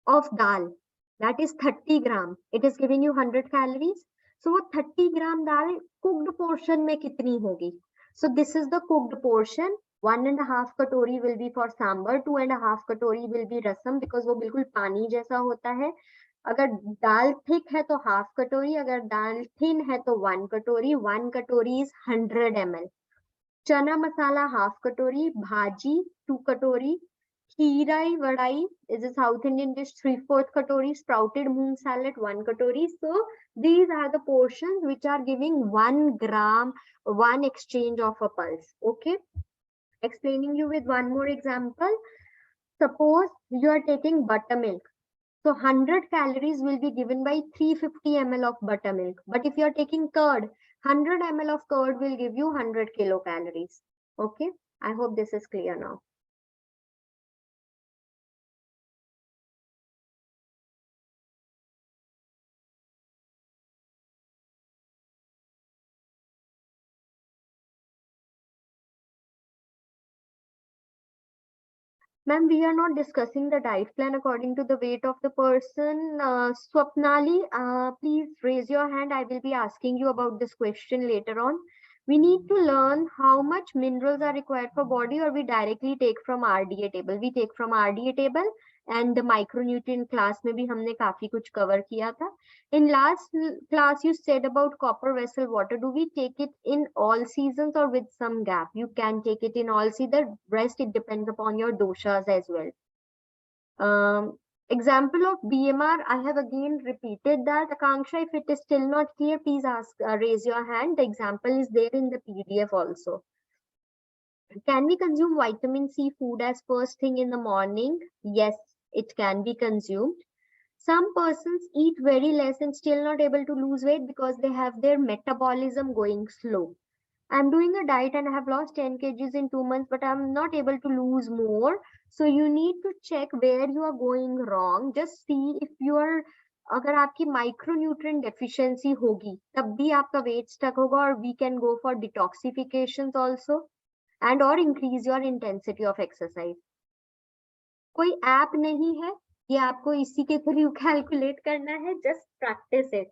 Speaker 1: of dal, that is 30 gram, it is giving you 100 calories. So वो 30 gram dal cooked portion में कितनी होगी? So this is the cooked portion. 1.5 कटोरी will be for sambar, 2.5 कटोरी will be rasam because वो बिल्कुल पानी जैसा होता है. अगर दाल थिक है तो हाफ कटोरी, अगर दाल थिन है तो 1 कटोरी. 1 कटोरी इज 100 ml. चना मसाला हाफ कटोरी, भाजी 2 कटोरी, खीराई वड़ाई is a South Indian dish 3/4 कटोरी, sprouted moong salad 1 कटोरी. So these are the portions which are giving 1 gram, 1 exchange of a pulse. Okay, explaining you with one more example. Suppose you are taking buttermilk. So 100 calories will be given by 350 ml of buttermilk. But if you are taking curd, 100 ml of curd will give you 100 kilocalories. Okay, I hope this is clear now. Ma'am, we are not discussing the diet plan according to the weight of the person. Swapnali, please raise your hand. I will be asking you about this question later on. We need to learn how much minerals are required for body, or we directly take from RDA table. We take from RDA table, and the micronutrient class में भी हमने काफी कुछ cover किया था. In last class, you said about copper vessel water. Do we take it in all seasons or with some gap? You can take it in all seasons. The rest, it depends upon your doshas as well. Example of BMR, I have again repeated that. Akanksha, if it is still not clear, please ask, raise your hand. The example is there in the PDF also. Can we consume vitamin C food as first thing in the morning? Yes, it can be consumed. Some persons eat very less and still not able to lose weight because they have their metabolism going slow. I'm doing a diet and I have lost 10 kgs in 2 months, but I'm not able to lose more. So you need to check where you are going wrong. Just see if you are, अगर आपकी micronutrient deficiency होगी, तब भी आपका weight stuck होगा, और we can go for detoxifications also and or increase your intensity of exercise. कोई app नहीं है, ये आपको इसी के थ्रू कैलकुलेट करना है. Just practice it.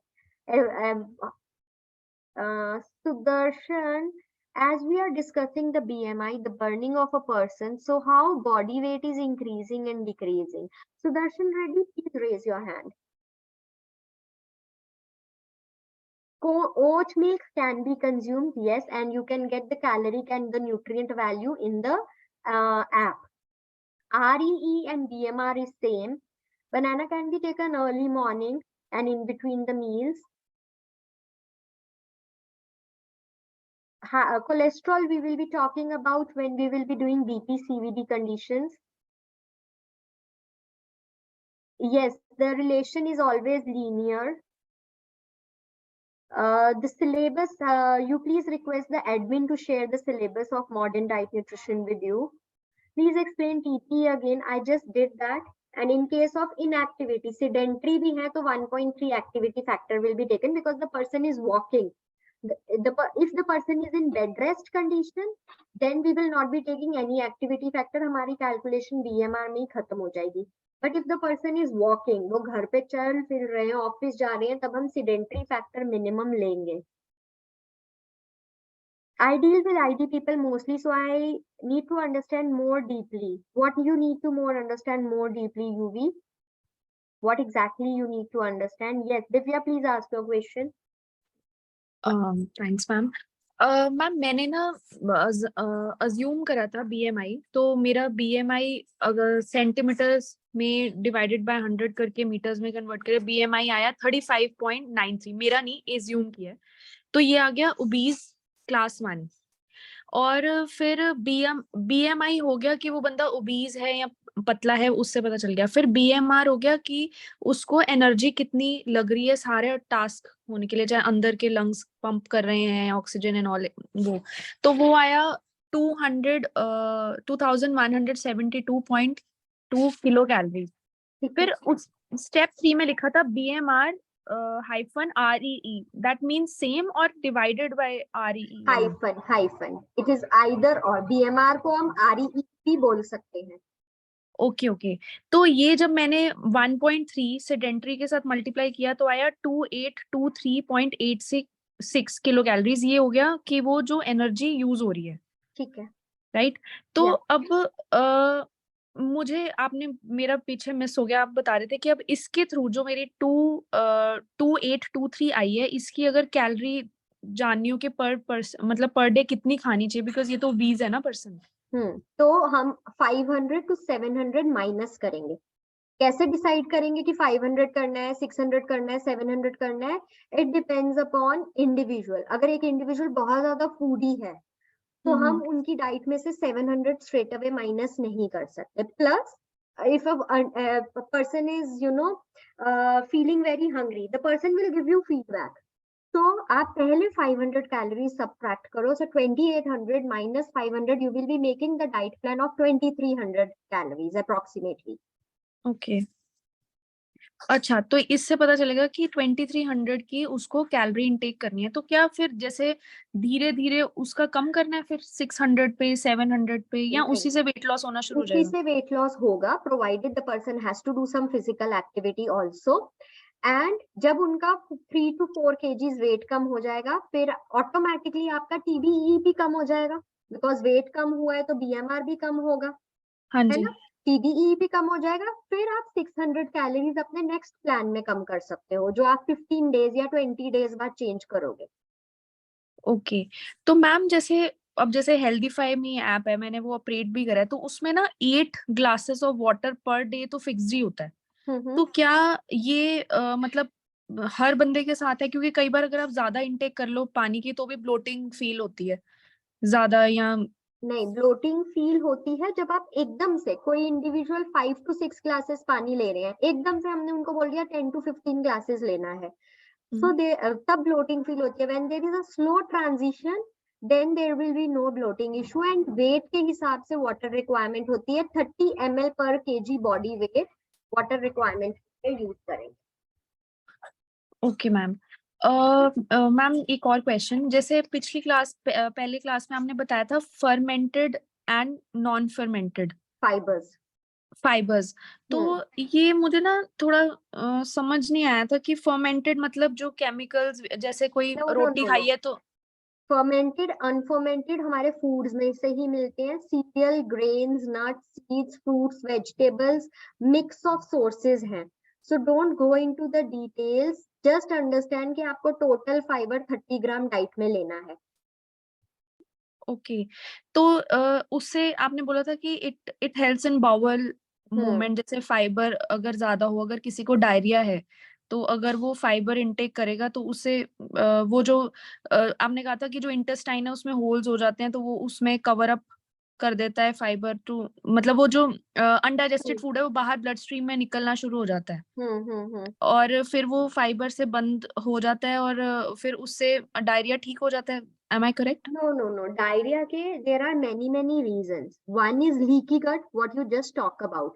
Speaker 1: Sudarshan, as we are discussing the BMI, the burning of a person, so how body weight is increasing and decreasing? Sudarshan Reddy, please raise your hand. Oat milk can be consumed, yes, and you can get the caloric and the nutrient value in the app. REE and BMR is same. Banana can be taken early morning and in between the meals. Cholesterol we will be talking about when we will be doing BP CVD conditions. Yes, the relation is always linear. The syllabus, you please request the admin to share the syllabus of modern diet nutrition with you. Please explain TP again. I just did that. And in case of inactivity, sedentary bhi hai, to 1.3 activity factor will be taken because the person is walking. If the person is in bed rest condition, then we will not be taking any activity factor. हमारी calculation BMR में ही खत्म हो जाएगी. But if the person is walking, वो घर पे चल फिर रहे हैं, ऑफिस जा रहे हैं, तब हम sedentary factor minimum लेंगे. I deal with ID people mostly, so I need to understand more deeply. What you need to more understand more deeply, UV? What exactly you need to understand? Yes, Divya, please ask your question.
Speaker 2: Thanks ma'am. Ma'am मैंने ना assume करा था BMI, तो मेरा BMI अगर centimetres में divided by 100 करके metres में कन्वर्ट करे BMI आया 35.93. मेरा नहीं, एज्यूम किया, तो ये आ गया ओबीज क्लास 1. और फिर BMI हो गया कि वो बंदा ओबीज है या पतला है उससे पता चल गया। फिर बीएमआर हो गया कि उसको एनर्जी कितनी लग रही है सारे टास्क होने के लिए, चाहे अंदर के लंग्स पंप कर रहे हैं ऑक्सीजन एंड ऑल, वो तो वो आया 2172.2 किलो कैलोरी।
Speaker 1: ठीक है।
Speaker 2: फिर उस स्टेप 3 में लिखा था BMR hyphen REE, that means same और divided by REE only.
Speaker 1: Hyphen it is either or, BMR को हम आरईई भी बोल सकते हैं।
Speaker 2: Okay okay. तो ये जब मैंने 1.3 सेडेंटरी के साथ मल्टीप्लाई किया तो आया 2823.86 किलो कैलोरीज। ये हो गया कि वो जो एनर्जी यूज हो रही है,
Speaker 1: ठीक है।
Speaker 2: राइट। तो
Speaker 1: या
Speaker 2: अब मुझे आपने मेरा पीछे मिस हो गया, आप बता रहे थे कि अब इसके थ्रू जो मेरी 2823 आई है, इसकी अगर कैलोरी जाननी हो कि मतलब पर डे कितनी खानी चाहिए, बिकॉज ये तो वीज है ना पर्सन।
Speaker 1: तो हम 500 to 700 माइनस करेंगे। कैसे डिसाइड करेंगे कि 500 करना है, 600 करना है, 700 करना है? It depends upon individual. अगर एक इंडिविजुअल बहुत ज्यादा फूडी है तो हम उनकी डाइट में से 700 स्ट्रेट अवे माइनस नहीं कर सकते। Plus if a person is feeling very hungry, the person will give you feedback. तो आप पहले 500 कैलोरी सबट्रैक्ट करो, so 2800 minus 500 you will be making the diet plan of 2300 calories approximately.
Speaker 2: Okay अच्छा, तो इससे पता चलेगा कि 2300 की उसको कैलोरी इनटेक करनी है। तो क्या फिर जैसे धीरे धीरे उसका कम करना है फिर 600 पे 700 पे, या
Speaker 1: नहीं,
Speaker 2: उसी से वेट लॉस होना शुरू हो
Speaker 1: उसी
Speaker 2: जाएगा?
Speaker 1: से वेट लॉस होगा, provided the person has to do some physical activity also. And जब उनका 3 to 4 kgs वेट कम हो जाएगा, फिर ऑटोमेटिकली आपका टीडीई भी कम हो जाएगा, बिकॉज वेट कम हुआ है तो बीएमआर भी कम होगा,
Speaker 2: हाँ
Speaker 1: है
Speaker 2: जी।
Speaker 1: ना? टीडीई भी कम हो जाएगा। फिर आप 600 कैलोरीज अपने नेक्स्ट प्लान में कम कर सकते हो, जो आप 15 डेज या 20 डेज बाद चेंज करोगे।
Speaker 2: ओके। तो मैम जैसे अब जैसे हेल्दीफाई में ऐप है, मैंने वो ऑपरेट भी करा है, तो उसमें ना 8 glasses of water per day तो फिक्स ही होता है।
Speaker 1: हम्म।
Speaker 2: तो क्या ये मतलब हर बंदे के साथ है? क्योंकि कई बार अगर आप ज्यादा इंटेक कर लो पानी की तो भी ब्लोटिंग फील होती है ज्यादा, या
Speaker 1: नहीं, ब्लोटिंग फील होती है जब आप एकदम से, कोई इंडिविजुअल 5 to 6 ग्लासेस पानी ले रहे हैं, एकदम से हमने उनको बोल दिया 10 to 15 ग्लासेस लेना है, so they तब bloating feel होती है। when there is a slow transition then there will be no bloating issue, and weight के हिसाब से water requirement होती है 30 ml per kg body weight water requirement use करेंगे।
Speaker 2: Okay ma'am. मैम एक और क्वेश्चन, जैसे पिछली क्लास पहले क्लास में आपने बताया था fermented and non fermented
Speaker 1: fibres.
Speaker 2: Fibres. तो ये मुझे ना थोड़ा समझ नहीं आया था कि फर्मेंटेड मतलब जो केमिकल्स, जैसे कोई
Speaker 1: नो नो
Speaker 2: रोटी
Speaker 1: नो नो,
Speaker 2: खाई है तो।
Speaker 1: फर्मेंटेड अनफर्मेंटेड हमारे फूड्स में से ही मिलते हैं। Cereal, grains, nuts, seeds, fruits, vegetables, mix of sources हैं। So don't go into the details, just understand कि आपको टोटल फाइबर 30 ग्राम डाइट में लेना है।
Speaker 2: ओके। तो उससे आपने बोला था कि it it helps in bowel movement, जैसे फाइबर अगर ज्यादा हो, अगर किसी को डायरिया है तो अगर वो फाइबर इंटेक करेगा तो उससे वो जो आपने कहा था कि जो इंटेस्टाइन है उसमें होल्स हो जाते हैं, तो वो उसमें कवर अप कर देता है फाइबर टू, मतलब वो जो अनडाइजेस्टेड फूड है वो बाहर ब्लड स्ट्रीम में निकलना शुरू हो जाता है,
Speaker 1: हम्म।
Speaker 2: और फिर वो फाइबर से बंद हो जाता है, और फिर उससे डायरिया ठीक हो जाता है। Am I correct?
Speaker 1: No, no, no. Diarrhea के there are many reasons. One is leaky gut, what you just talk about.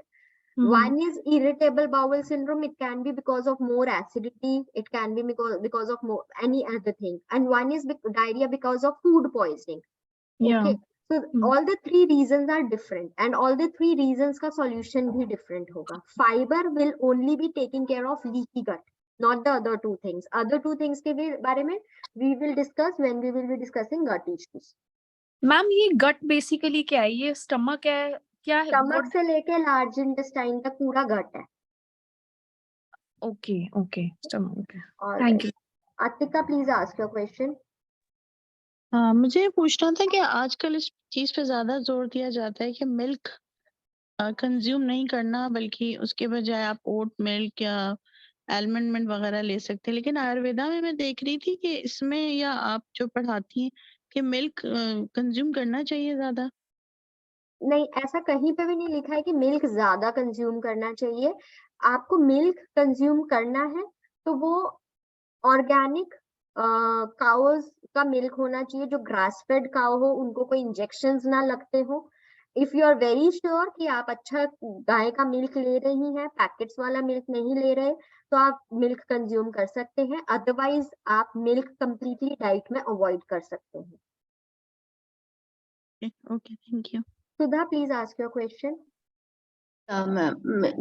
Speaker 2: Hmm.
Speaker 1: One is irritable bowel syndrome. It can be because of more acidity. It can be because of more any other thing. And one is diarrhea because of food poisoning.
Speaker 2: या
Speaker 1: Okay. So all the three reasons are different, and all the three reasons का solution भी different होगा. Fiber will only be taking care of leaky gut, not the other two things. Other two things के बारे में we will discuss when we will be discussing gut issues.
Speaker 2: Ma'am ये गट basically क्या है? ये stomach है क्या है?
Speaker 1: Stomach
Speaker 2: what?
Speaker 1: से लेके लार्ज इंटेस्टाइन तक पूरा गट है।
Speaker 2: Okay okay, stomach, okay.
Speaker 1: और
Speaker 2: thank you.
Speaker 1: Atika, please ask your question.
Speaker 3: हाँ, मुझे ये पूछना था कि आजकल इस चीज पे ज्यादा जोर दिया जाता है कि मिल्क कंज्यूम नहीं करना, बल्कि उसके बजाय आप ओट मिल्क या आलमंड मिल्क वगैरह ले सकते हैं। लेकिन आयुर्वेदा में मैं देख रही थी कि इसमें, या आप जो पढ़ाती हैं, कि मिल्क कंज्यूम करना चाहिए ज्यादा।
Speaker 1: नहीं, ऐसा कहीं पे भी नहीं लिखा है कि मिल्क ज्यादा कंज्यूम करना चाहिए। आपको मिल्क कंज्यूम करना है तो वो ऑर्गेनिक काउज का मिल्क होना चाहिए, जो ग्रास फेड काउ हो, उनको कोई इंजेक्शंस ना लगते हो। If you are very sure कि आप अच्छा गाय का मिल्क ले रही हैं, पैकेट्स वाला मिल्क नहीं ले रहे, तो आप मिल्क कंज्यूम कर सकते हैं। अदरवाइज आप मिल्क कंप्लीटली डाइट में अवॉइड कर सकते हैं।
Speaker 3: Okay, thank you.
Speaker 1: Sudha, please ask your question.
Speaker 4: Ma'am,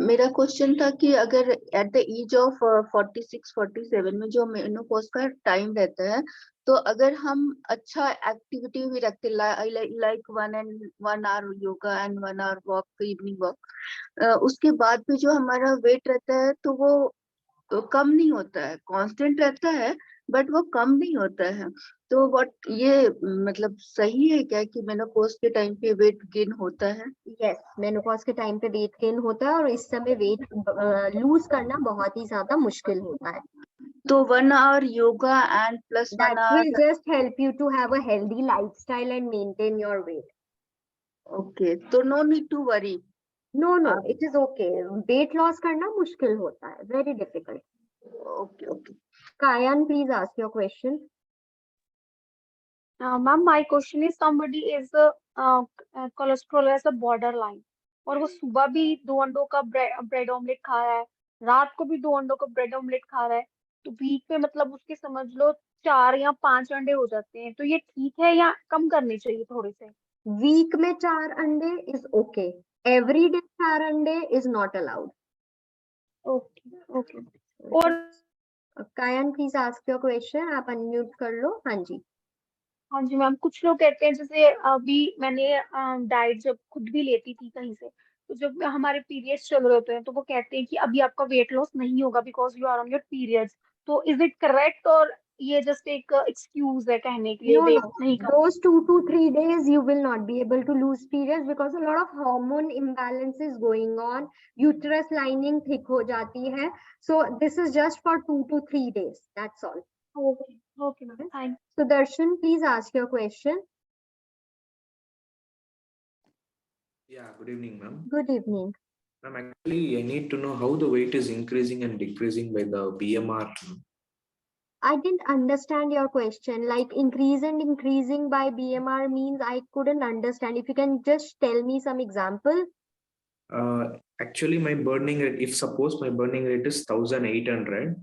Speaker 4: मेरा क्वेश्चन था कि अगर एट द एज ऑफ 46-47 में जो मेनोपॉज का टाइम रहता है, तो अगर हम अच्छा एक्टिविटी भी रखते like 1 hour yoga and 1 hour walk, evening walk, उसके बाद भी जो हमारा वेट रहता है तो वो कम नहीं होता है, कांस्टेंट रहता है, बट वो कम नहीं होता है। तो व्हाट ये मतलब सही है क्या कि मेनोपॉज के टाइम पे वेट गेन होता है?
Speaker 1: यस, मेनोपॉज के टाइम पे वेट गेन होता है और इस समय वेट लूज करना बहुत ही ज्यादा मुश्किल होता है।
Speaker 4: तो 1 hour yoga and plus
Speaker 1: That
Speaker 4: 1
Speaker 1: will
Speaker 4: hour.
Speaker 1: just help you to have a healthy lifestyle and maintain your weight.
Speaker 4: Okay, तो no need to worry.
Speaker 1: No, no,
Speaker 4: आप-
Speaker 1: it is okay. Weight loss करना मुश्किल होता है, very difficult.
Speaker 4: Okay okay.
Speaker 1: Kayan, please ask your question.
Speaker 5: Ma'am, my question is somebody is cholesterol as a borderline और वो सुबह भी 2 अंडों का ब्रेड ऑमलेट खा रहा है, रात को भी 2 अंडों का ब्रेड ऑमलेट खा रहा है, तो वीक में मतलब उसके समझ लो 4 या 5 अंडे हो जाते हैं, तो ये ठीक है या कम करने चाहिए थोड़े से?
Speaker 1: Week में 4 अंडे is okay. Every day 4 अंडे is not allowed.
Speaker 5: Okay okay. और
Speaker 1: Kayan, please ask your question. आप unmute कर लो। हाँ जी।
Speaker 5: हाँ जी मैम, कुछ लोग कहते हैं, जैसे अभी मैंने डाइट जब खुद भी लेती थी कहीं से, तो जब हमारे पीरियड्स चल रहे होते हैं तो वो कहते हैं कि अभी आपका वेट लॉस नहीं होगा because you are on your periods. तो इज इट करेक्ट और ये जस्ट एक एक्सक्यूज है कहने के लिए
Speaker 1: No,
Speaker 5: वेट
Speaker 1: no.
Speaker 5: नहीं कर?
Speaker 1: Those 2 to 3 days you will not be able to lose periods because a lot of hormone imbalance is going on. Uterus lining thick हो जाती है. So this is just for 2 to 3 days. That's all.
Speaker 5: Okay okay ma'am, thank.
Speaker 1: So Darshan, please ask your question.
Speaker 6: Yeah, good evening, ma'am.
Speaker 1: Good evening.
Speaker 6: Ma'am, actually, I need to know how the weight is increasing and decreasing by the BMR.
Speaker 1: I didn't understand your question. Like increase and increasing by BMR means I couldn't understand. If you can just tell me some example.
Speaker 6: Actually, my burning rate, if suppose my burning rate is 1800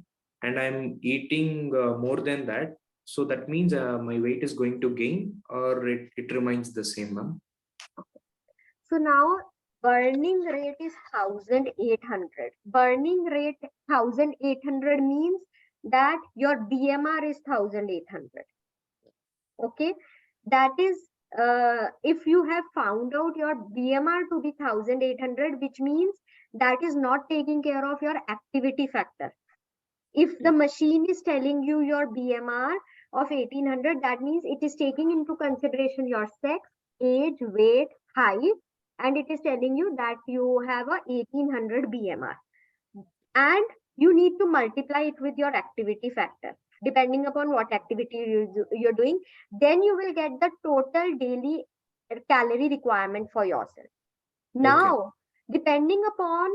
Speaker 6: and I'm eating more than that, so that means my weight is going to gain or it remains the same, ma'am.
Speaker 1: So now burning rate is 1800. Burning rate 1800 means that your BMR is 1800. Okay, that is if you have found out your BMR to be 1800, which means that is not taking care of your activity factor. If the machine is telling you your BMR of 1800, that means it is taking into consideration your sex, age, weight, height, and it is telling you that you have a 1800 BMR. And you need to multiply it with your activity factor. Depending upon what activity you're doing, then you will get the total daily calorie requirement for yourself. Now, depending upon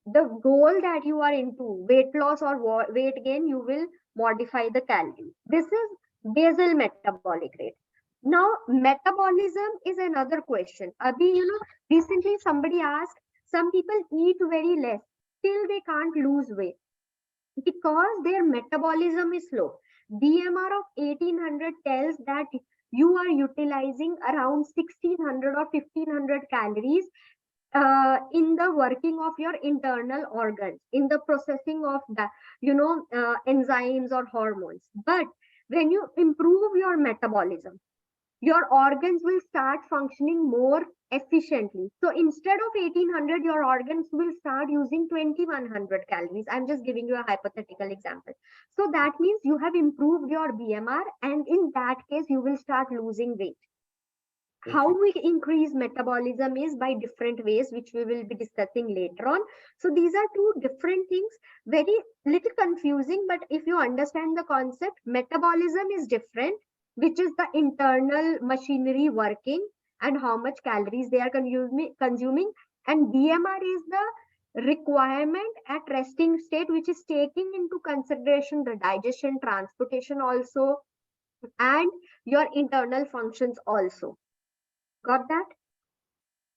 Speaker 1: the goal that you are into, weight loss or weight gain, you will modify the calorie. This is basal metabolic rate. Now, metabolism is another question. Abhi, recently somebody asked, some people eat very less, still they can't lose weight because their metabolism is slow. BMR of 1800 tells that you are utilizing around 1600 or 1500 calories in the working of your internal organs, in the processing of the enzymes or hormones. But when you improve your metabolism, your organs will start functioning more efficiently. So instead of 1800, your organs will start using 2100 calories. I'm just giving you a hypothetical example. So that means you have improved your BMR, and in that case, you will start losing weight. How we increase metabolism is by different ways, which we will be discussing later on. So these are two different things, very little confusing, but if you understand the concept, metabolism is different, which is the internal machinery working, and how much calories they are consuming. And BMR is the requirement at resting state, which is taking into consideration the digestion, transportation also, and your internal functions also. Got that?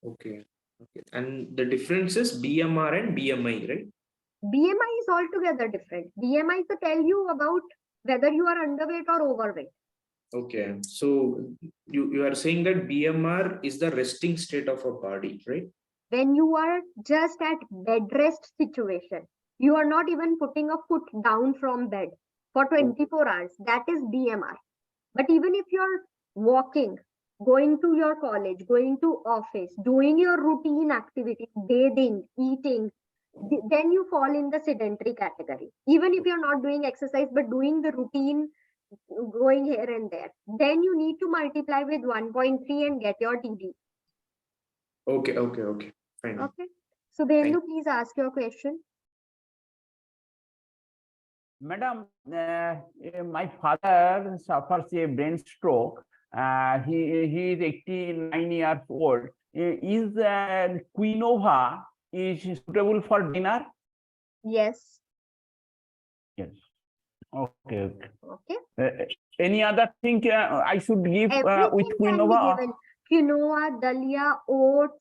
Speaker 6: Okay. Okay. And the difference is BMR and BMI, right?
Speaker 1: BMI is altogether different. BMI to tell you about whether you are underweight or overweight.
Speaker 6: Okay. So you are saying that BMR is the resting state of a body, right?
Speaker 1: When you are just at bed rest situation, you are not even putting a foot down from bed for 24 hours. That is BMR. But even if you're walking, going to your college, going to office, doing your routine activities, bathing, eating, then you fall in the sedentary category. Even if you're not doing exercise, but doing the routine, going here and there, then you need to multiply with 1.3 and get your TD.
Speaker 6: Okay. Okay. Okay. Fine.
Speaker 1: Okay. So Bhenu, please ask your question.
Speaker 7: Madam, my father suffers a brain stroke. He is 89 years old. Is quinoa is suitable for dinner?
Speaker 1: Yes.
Speaker 7: Yes. Okay.
Speaker 1: Okay.
Speaker 7: Any other thing I should give with
Speaker 1: Everything can be
Speaker 7: quinoa?
Speaker 1: given. Quinoa, dalia, oats,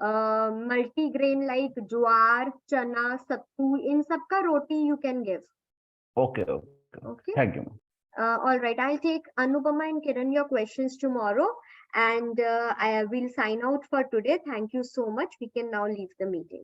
Speaker 1: multigrain like jowar, chana, sattu. In sabka roti you can give.
Speaker 7: Okay.
Speaker 1: Okay.
Speaker 7: Thank you.
Speaker 1: All right. I'll take Anupama and Kiran your questions tomorrow, and I will sign out for today. Thank you so much. We can now leave the meeting.